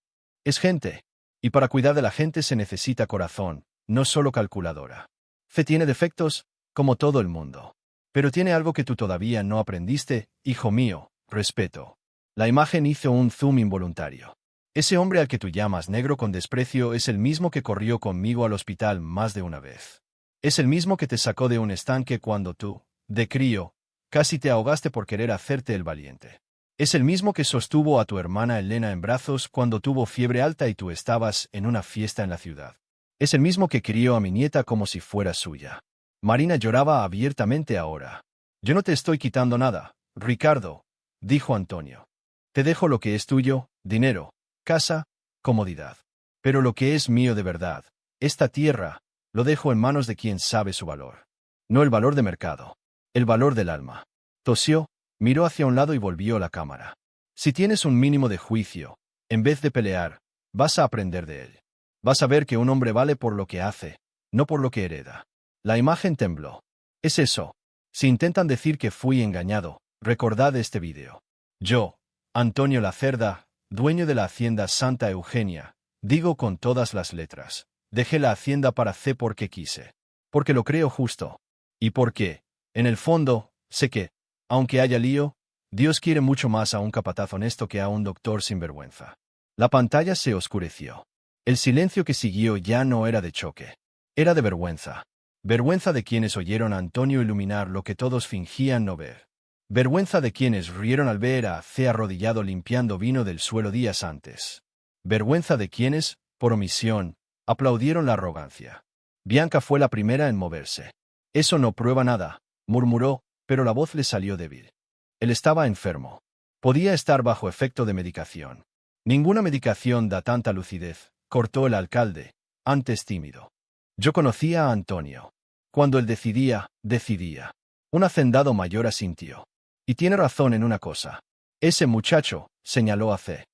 Es gente. Y para cuidar de la gente se necesita corazón, no solo calculadora. Fe tiene defectos, como todo el mundo. Pero tiene algo que tú todavía no aprendiste, hijo mío, respeto. La imagen hizo un zoom involuntario. Ese hombre al que tú llamas negro con desprecio es el mismo que corrió conmigo al hospital más de una vez. Es el mismo que te sacó de un estanque cuando tú, de crío, casi te ahogaste por querer hacerte el valiente. Es el mismo que sostuvo a tu hermana Elena en brazos cuando tuvo fiebre alta y tú estabas en una fiesta en la ciudad. Es el mismo que crió a mi nieta como si fuera suya. Marina lloraba abiertamente ahora. Yo no te estoy quitando nada, Ricardo, dijo Antonio. Te dejo lo que es tuyo, dinero, casa, comodidad. Pero lo que es mío de verdad, esta tierra, lo dejo en manos de quien sabe su valor. No el valor de mercado, el valor del alma. Tosió, miró hacia un lado y volvió la cámara. Si tienes un mínimo de juicio, en vez de pelear, vas a aprender de él. Vas a ver que un hombre vale por lo que hace, no por lo que hereda. La imagen tembló. Es eso. Si intentan decir que fui engañado, recordad este vídeo. Yo, Antonio Lacerda, dueño de la hacienda Santa Eugenia, digo con todas las letras, dejé la hacienda para C porque quise. Porque lo creo justo. Y porque, en el fondo, sé que, aunque haya lío, Dios quiere mucho más a un capataz honesto que a un doctor sinvergüenza. La pantalla se oscureció. El silencio que siguió ya no era de choque. Era de vergüenza. Vergüenza de quienes oyeron a Antonio iluminar lo que todos fingían no ver. Vergüenza de quienes rieron al ver a C arrodillado limpiando vino del suelo días antes. Vergüenza de quienes, por omisión, aplaudieron la arrogancia. Bianca fue la primera en moverse. Eso no prueba nada, murmuró, pero la voz le salió débil. Él estaba enfermo. Podía estar bajo efecto de medicación. Ninguna medicación da tanta lucidez, cortó el alcalde, antes tímido. Yo conocía a Antonio. Cuando él decidía, decidía. Un hacendado mayor asintió. Y tiene razón en una cosa. Ese muchacho, señaló a C.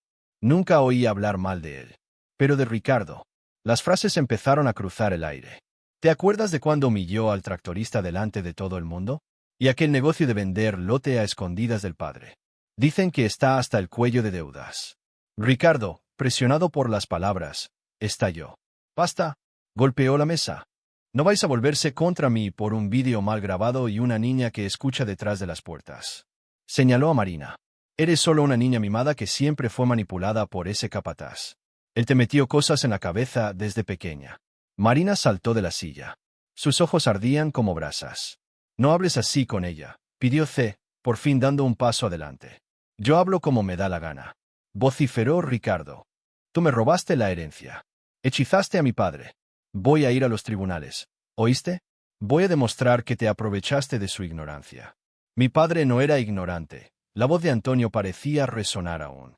Nunca oí hablar mal de él. Pero de Ricardo. Las frases empezaron a cruzar el aire. ¿Te acuerdas de cuando humilló al tractorista delante de todo el mundo? Y aquel negocio de vender lote a escondidas del padre. Dicen que está hasta el cuello de deudas. Ricardo, presionado por las palabras, estalló. Basta. Golpeó la mesa. No vais a volverse contra mí por un vídeo mal grabado y una niña que escucha detrás de las puertas. Señaló a Marina. Eres solo una niña mimada que siempre fue manipulada por ese capataz. Él te metió cosas en la cabeza desde pequeña. Marina saltó de la silla. Sus ojos ardían como brasas. No hables así con ella, pidió C, por fin dando un paso adelante. Yo hablo como me da la gana. Vociferó Ricardo. Tú me robaste la herencia. Hechizaste a mi padre. Voy a ir a los tribunales. ¿Oíste? Voy a demostrar que te aprovechaste de su ignorancia. Mi padre no era ignorante. La voz de Antonio parecía resonar aún.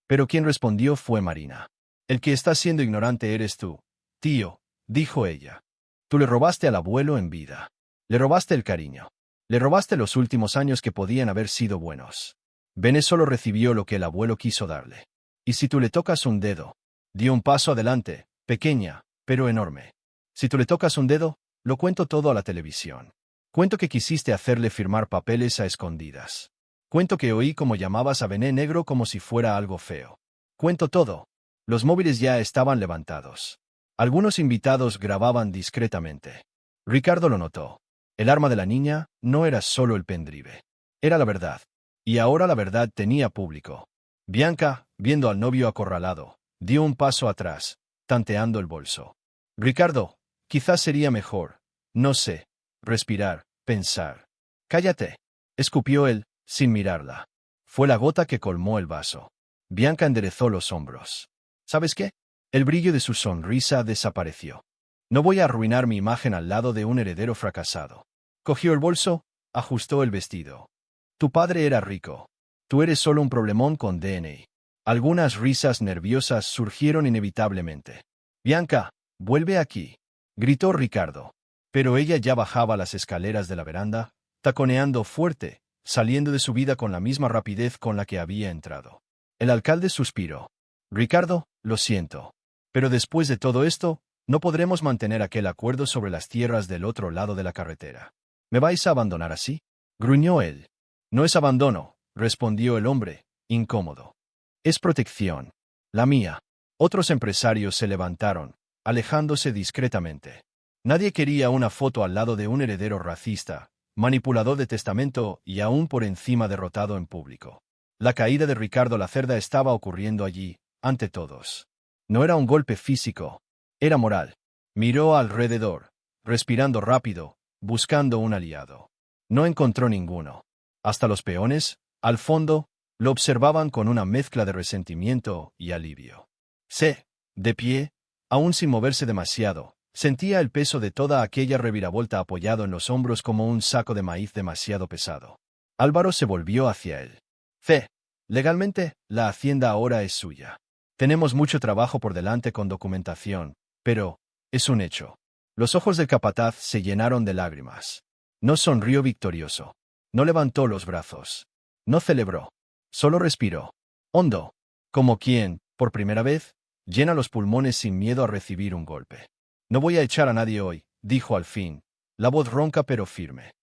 Pero quien respondió fue Marina. El que está siendo ignorante eres tú, tío, dijo ella. Tú le robaste al abuelo en vida. Le robaste el cariño. Le robaste los últimos años que podían haber sido buenos. Bene solo recibió lo que el abuelo quiso darle. Y si tú le tocas un dedo, dio un paso adelante, pequeña, pero enorme. Si tú le tocas un dedo, lo cuento todo a la televisión. Cuento que quisiste hacerle firmar papeles a escondidas. Cuento que oí cómo llamabas a Bené negro como si fuera algo feo. Cuento todo. Los móviles ya estaban levantados. Algunos invitados grababan discretamente. Ricardo lo notó. El arma de la niña no era solo el pendrive. Era la verdad. Y ahora la verdad tenía público. Bianca, viendo al novio acorralado, dio un paso atrás, tanteando el bolso. Ricardo, quizás sería mejor, no sé, respirar, pensar. Cállate, escupió él, sin mirarla. Fue la gota que colmó el vaso. Bianca enderezó los hombros. ¿Sabes qué? El brillo de su sonrisa desapareció. No voy a arruinar mi imagen al lado de un heredero fracasado. Cogió el bolso, ajustó el vestido. Tu padre era rico. Tú eres solo un problemón con DNA. Algunas risas nerviosas surgieron inevitablemente. Bianca, vuelve aquí, gritó Ricardo. Pero ella ya bajaba las escaleras de la veranda, taconeando fuerte, saliendo de su vida con la misma rapidez con la que había entrado. El alcalde suspiró. Ricardo, lo siento. Pero después de todo esto, no podremos mantener aquel acuerdo sobre las tierras del otro lado de la carretera. ¿Me vais a abandonar así? Gruñó él. No es abandono, respondió el hombre, incómodo. Es protección. La mía. Otros empresarios se levantaron, alejándose discretamente. Nadie quería una foto al lado de un heredero racista, manipulador de testamento y aún por encima derrotado en público. La caída de Ricardo Lacerda estaba ocurriendo allí, ante todos. No era un golpe físico, era moral. Miró alrededor, respirando rápido, buscando un aliado. No encontró ninguno. Hasta los peones, al fondo, lo observaban con una mezcla de resentimiento y alivio. C, de pie, aún sin moverse demasiado, sentía el peso de toda aquella reviravolta apoyado en los hombros como un saco de maíz demasiado pesado. Álvaro se volvió hacia él. C, legalmente, la hacienda ahora es suya. Tenemos mucho trabajo por delante con documentación, pero es un hecho. Los ojos del capataz se llenaron de lágrimas. No sonrió victorioso. No levantó los brazos. No celebró. Solo respiró. Hondo. Como quien, por primera vez, llena los pulmones sin miedo a recibir un golpe. No voy a echar a nadie hoy, dijo al fin, la voz ronca pero firme.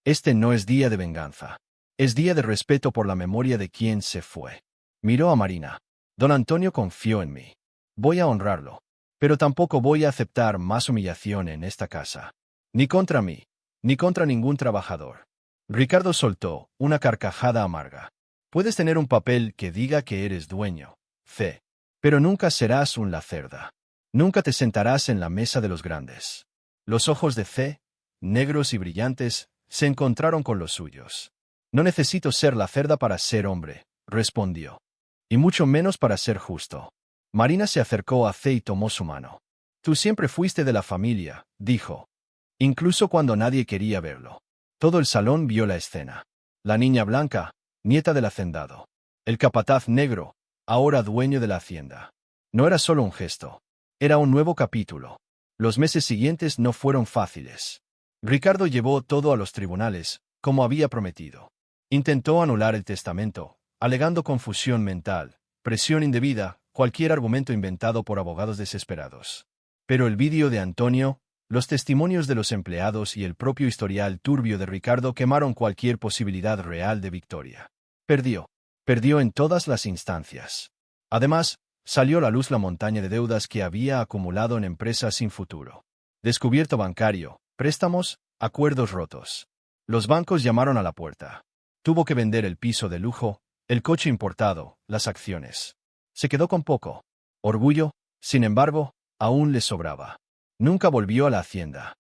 Este no es día de venganza. Es día de respeto por la memoria de quien se fue. Miró a Marina. Don Antonio confió en mí. Voy a honrarlo. Pero tampoco voy a aceptar más humillación en esta casa. Ni contra mí, ni contra ningún trabajador. Ricardo soltó una carcajada amarga. Puedes tener un papel que diga que eres dueño, C. Pero nunca serás un Lacerda. Nunca te sentarás en la mesa de los grandes. Los ojos de C, negros y brillantes, se encontraron con los suyos. No necesito ser Lacerda para ser hombre, respondió. Y mucho menos para ser justo. Marina se acercó a C y tomó su mano. Tú siempre fuiste de la familia, dijo. Incluso cuando nadie quería verlo. Todo el salón vio la escena. La niña blanca, nieta del hacendado. El capataz negro, ahora dueño de la hacienda. No era solo un gesto. Era un nuevo capítulo. Los meses siguientes no fueron fáciles. Ricardo llevó todo a los tribunales, como había prometido. Intentó anular el testamento, alegando confusión mental, presión indebida, cualquier argumento inventado por abogados desesperados. Pero el vídeo de Antonio, los testimonios de los empleados y el propio historial turbio de Ricardo quemaron cualquier posibilidad real de victoria. Perdió. Perdió en todas las instancias. Además, salió a la luz la montaña de deudas que había acumulado en empresas sin futuro. Descubierto bancario, préstamos, acuerdos rotos. Los bancos llamaron a la puerta. Tuvo que vender el piso de lujo, el coche importado, las acciones. Se quedó con poco. Orgullo, sin embargo, aún le sobraba. Nunca volvió a la hacienda.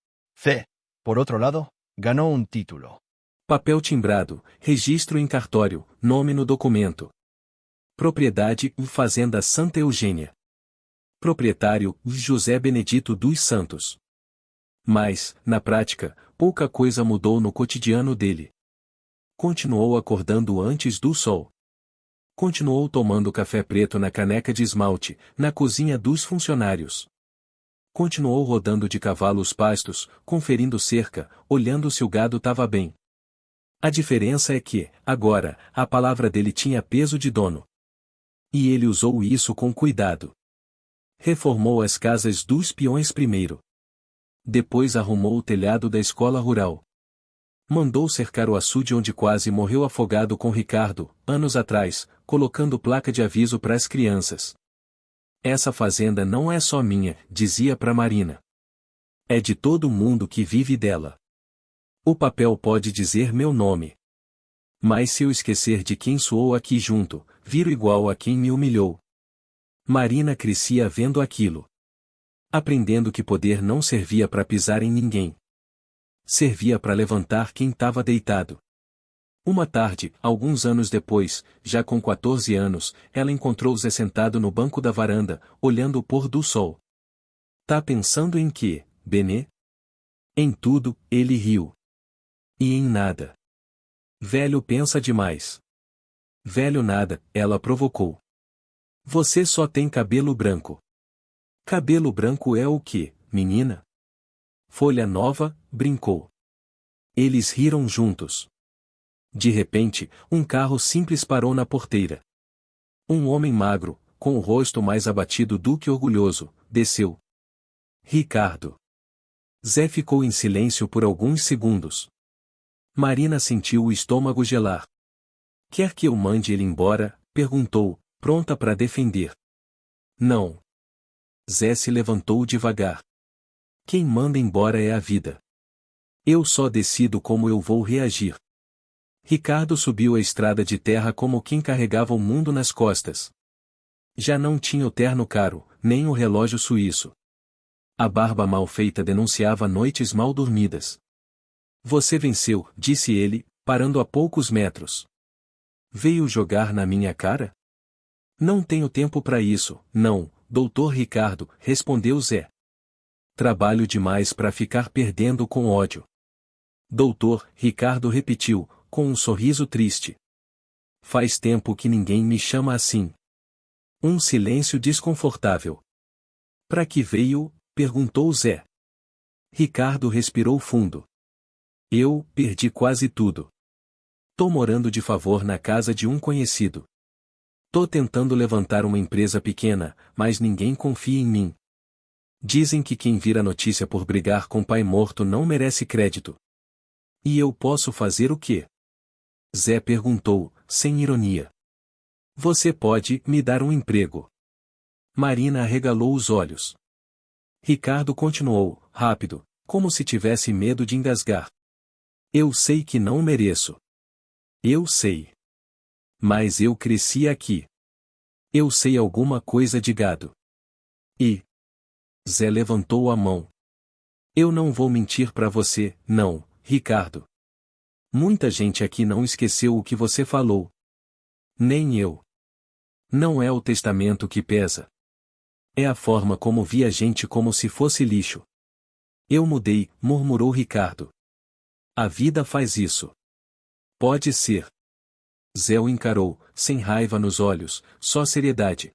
Por otro lado, ganó un título. Papel timbrado, registro em cartório, nome no documento. Propriedade, Fazenda Santa Eugênia. Proprietário, José Benedito dos Santos. Mas, na prática, pouca coisa mudou no cotidiano dele. Continuou acordando antes do sol. Continuou tomando café preto na caneca de esmalte, na cozinha dos funcionários. Continuou rodando de cavalo os pastos, conferindo cerca, olhando se o gado estava bem. A diferença é que, agora, a palavra dele tinha peso de dono. E ele usou isso com cuidado. Reformou as casas dos peões primeiro. Depois arrumou o telhado da escola rural. Mandou cercar o açude onde quase morreu afogado com Ricardo, anos atrás, colocando placa de aviso para as crianças. Essa fazenda não é só minha, dizia para Marina. É de todo mundo que vive dela. O papel pode dizer meu nome. Mas se eu esquecer de quem soou aqui junto, viro igual a quem me humilhou. Marina crescia vendo aquilo. Aprendendo que poder não servia para pisar em ninguém. Servia para levantar quem estava deitado. Uma tarde, alguns anos depois, já com 14 anos, ela encontrou Zé sentado no banco da varanda, olhando o pôr do sol. Tá pensando em quê, Benê? Em tudo, ele riu. E em nada. Velho pensa demais. Velho nada, ela provocou. Você só tem cabelo branco. Cabelo branco é o quê, menina? Folha nova, brincou. Eles riram juntos. De repente, um carro simples parou na porteira. Um homem magro, com o rosto mais abatido do que orgulhoso, desceu. Ricardo. Zé ficou em silêncio por alguns segundos. Marina sentiu o estômago gelar. Quer que eu mande ele embora? Perguntou, pronta para defender. Não. Zé se levantou devagar. Quem manda embora é a vida. Eu só decido como eu vou reagir. Ricardo subiu a estrada de terra como quem carregava o mundo nas costas. Já não tinha o terno caro, nem o relógio suíço. A barba mal feita denunciava noites mal dormidas. Você venceu, disse ele, parando a poucos metros. Veio jogar na minha cara? Não tenho tempo para isso, não, doutor Ricardo, respondeu Zé. Trabalho demais para ficar perdendo com ódio. Doutor, Ricardo repetiu, com um sorriso triste. Faz tempo que ninguém me chama assim. Um silêncio desconfortável. Para que veio? Perguntou Zé. Ricardo respirou fundo. Eu perdi quase tudo. Tô morando de favor na casa de um conhecido. Tô tentando levantar uma empresa pequena, mas ninguém confia em mim. Dizem que quem vira notícia por brigar com pai morto não merece crédito. E eu posso fazer o quê? Zé perguntou, sem ironia. Você pode me dar um emprego. Marina arregalou os olhos. Ricardo continuou, rápido, como se tivesse medo de engasgar. Eu sei que não mereço. Eu sei. Mas eu cresci aqui. Eu sei alguma coisa de gado. E... Zé levantou a mão. Eu não vou mentir para você, não, Ricardo. Muita gente aqui não esqueceu o que você falou. Nem eu. Não é o testamento que pesa. É a forma como vi a gente como se fosse lixo. Eu mudei, murmurou Ricardo. A vida faz isso. Pode ser. Zé o encarou, sem raiva nos olhos, só seriedade.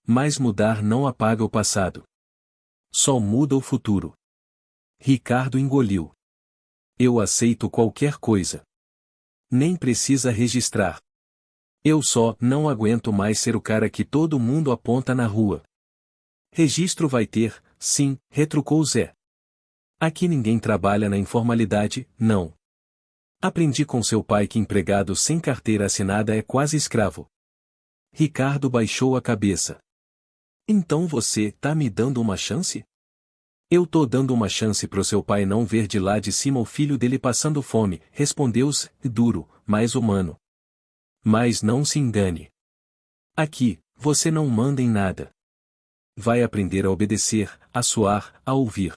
Mas mudar não apaga o passado. Só muda o futuro. Ricardo engoliu. Eu aceito qualquer coisa. Nem precisa registrar. Eu só não aguento mais ser o cara que todo mundo aponta na rua. Registro vai ter, sim, retrucou Zé. Aqui ninguém trabalha na informalidade, não. Aprendi com seu pai que empregado sem carteira assinada é quase escravo. Ricardo baixou a cabeça. Então você tá me dando uma chance? Eu tô dando uma chance pro seu pai não ver de lá de cima o filho dele passando fome, respondeu-se, duro, mas humano. Mas não se engane. Aqui, você não manda em nada. Vai aprender a obedecer, a suar, a ouvir.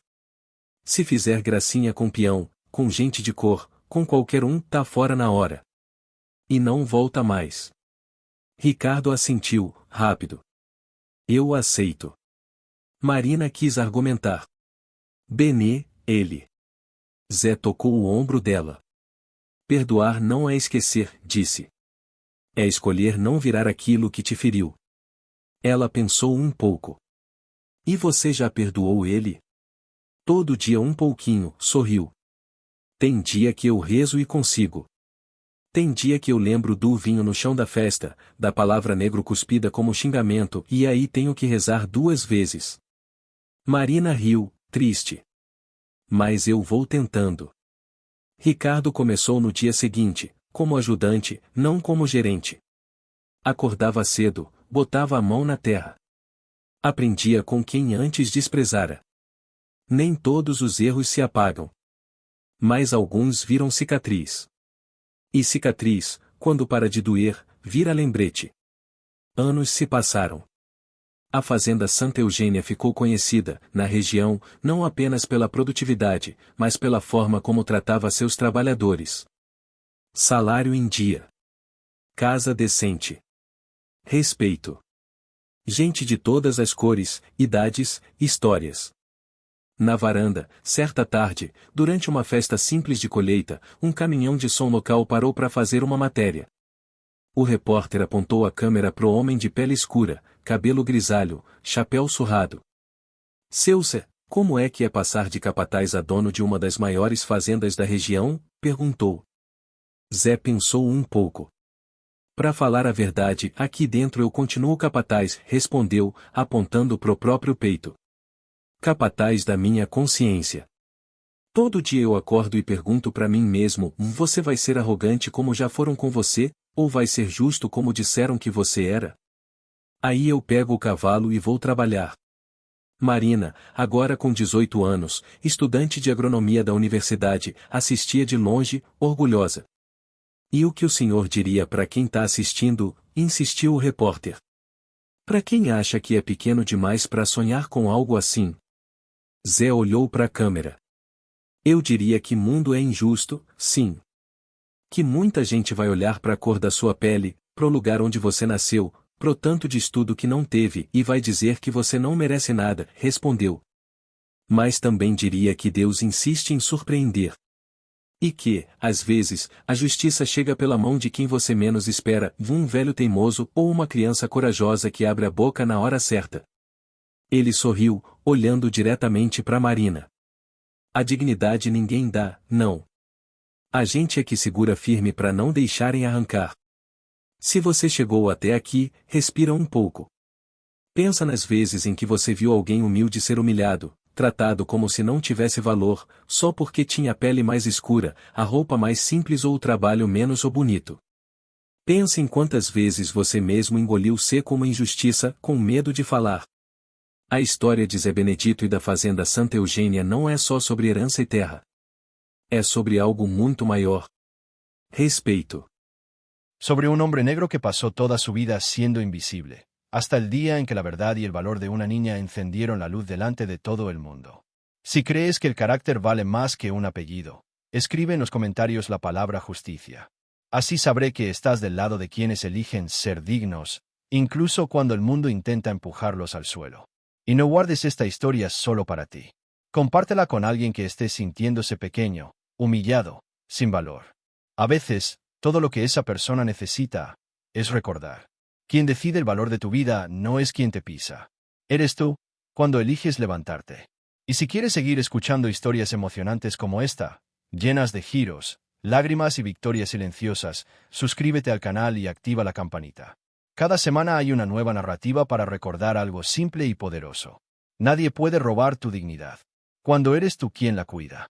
Se fizer gracinha com peão, com gente de cor, com qualquer um, tá fora na hora. E não volta mais. Ricardo assentiu, rápido. Eu aceito. Marina quis argumentar. Benê, ele. Zé tocou o ombro dela. Perdoar não é esquecer, disse. É escolher não virar aquilo que te feriu. Ela pensou um pouco. E você já perdoou ele? Todo dia um pouquinho, sorriu. Tem dia que eu rezo e consigo. Tem dia que eu lembro do vinho no chão da festa, da palavra negro cuspida como xingamento, e aí tenho que rezar 2 vezes. Marina riu, triste. Mas eu vou tentando. Ricardo começou no dia seguinte, como ajudante, não como gerente. Acordava cedo, botava a mão na terra. Aprendia com quem antes desprezara. Nem todos os erros se apagam. Mas alguns viram cicatriz. E cicatriz, quando para de doer, vira lembrete. Anos se passaram. A fazenda Santa Eugênia ficou conhecida, na região, não apenas pela produtividade, mas pela forma como tratava seus trabalhadores. Salário em dia. Casa decente. Respeito. Gente de todas as cores, idades, histórias. Na varanda, certa tarde, durante uma festa simples de colheita, um caminhão de som local parou para fazer uma matéria. O repórter apontou a câmera pro homem de pele escura, cabelo grisalho, chapéu surrado. Seu Zé, como é que é passar de capataz a dono de uma das maiores fazendas da região? Perguntou. Zé pensou um pouco. Pra falar a verdade, aqui dentro eu continuo capataz, respondeu, apontando pro próprio peito. Capataz da minha consciência. Todo dia eu acordo e pergunto pra mim mesmo, você vai ser arrogante como já foram com você, ou vai ser justo como disseram que você era? Aí eu pego o cavalo e vou trabalhar. Marina, agora com 18 anos, estudante de agronomia da universidade, assistia de longe, orgulhosa. E o que o senhor diria para quem tá assistindo? Insistiu o repórter. Para quem acha que é pequeno demais para sonhar com algo assim? Zé olhou para a câmera. Eu diria que mundo é injusto, sim. Que muita gente vai olhar para a cor da sua pele, pro lugar onde você nasceu, pro tanto de estudo que não teve e vai dizer que você não merece nada, respondeu. Mas também diria que Deus insiste em surpreender. E que, às vezes, a justiça chega pela mão de quem você menos espera, um velho teimoso ou uma criança corajosa que abre a boca na hora certa. Ele sorriu, olhando diretamente para Marina. A dignidade ninguém dá, não. A gente é que segura firme para não deixarem arrancar. Se você chegou até aqui, respira um pouco. Pensa nas vezes em que você viu alguém humilde ser humilhado, tratado como se não tivesse valor, só porque tinha a pele mais escura, a roupa mais simples ou o trabalho menos bonito. Pensa em quantas vezes você mesmo engoliu seco uma injustiça, com medo de falar. A história de Zé Benedito e da fazenda Santa Eugênia não é só sobre herança e terra. É sobre algo muito maior. Respeito. Sobre un hombre negro que pasó toda su vida siendo invisible, hasta el día en que la verdad y el valor de una niña encendieron la luz delante de todo el mundo. Si crees que el carácter vale más que un apellido, escribe en los comentarios la palabra justicia. Así sabré que estás del lado de quienes eligen ser dignos, incluso cuando el mundo intenta empujarlos al suelo. Y no guardes esta historia solo para ti. Compártela con alguien que esté sintiéndose pequeño, humillado, sin valor. A veces, Todo lo que esa persona necesita es recordar. Quien decide el valor de tu vida no es quien te pisa. Eres tú, cuando eliges levantarte. Y si quieres seguir escuchando historias emocionantes como esta, llenas de giros, lágrimas y victorias silenciosas, suscríbete al canal y activa la campanita. Cada semana hay una nueva narrativa para recordar algo simple y poderoso. Nadie puede robar tu dignidad. Cuando eres tú quien la cuida.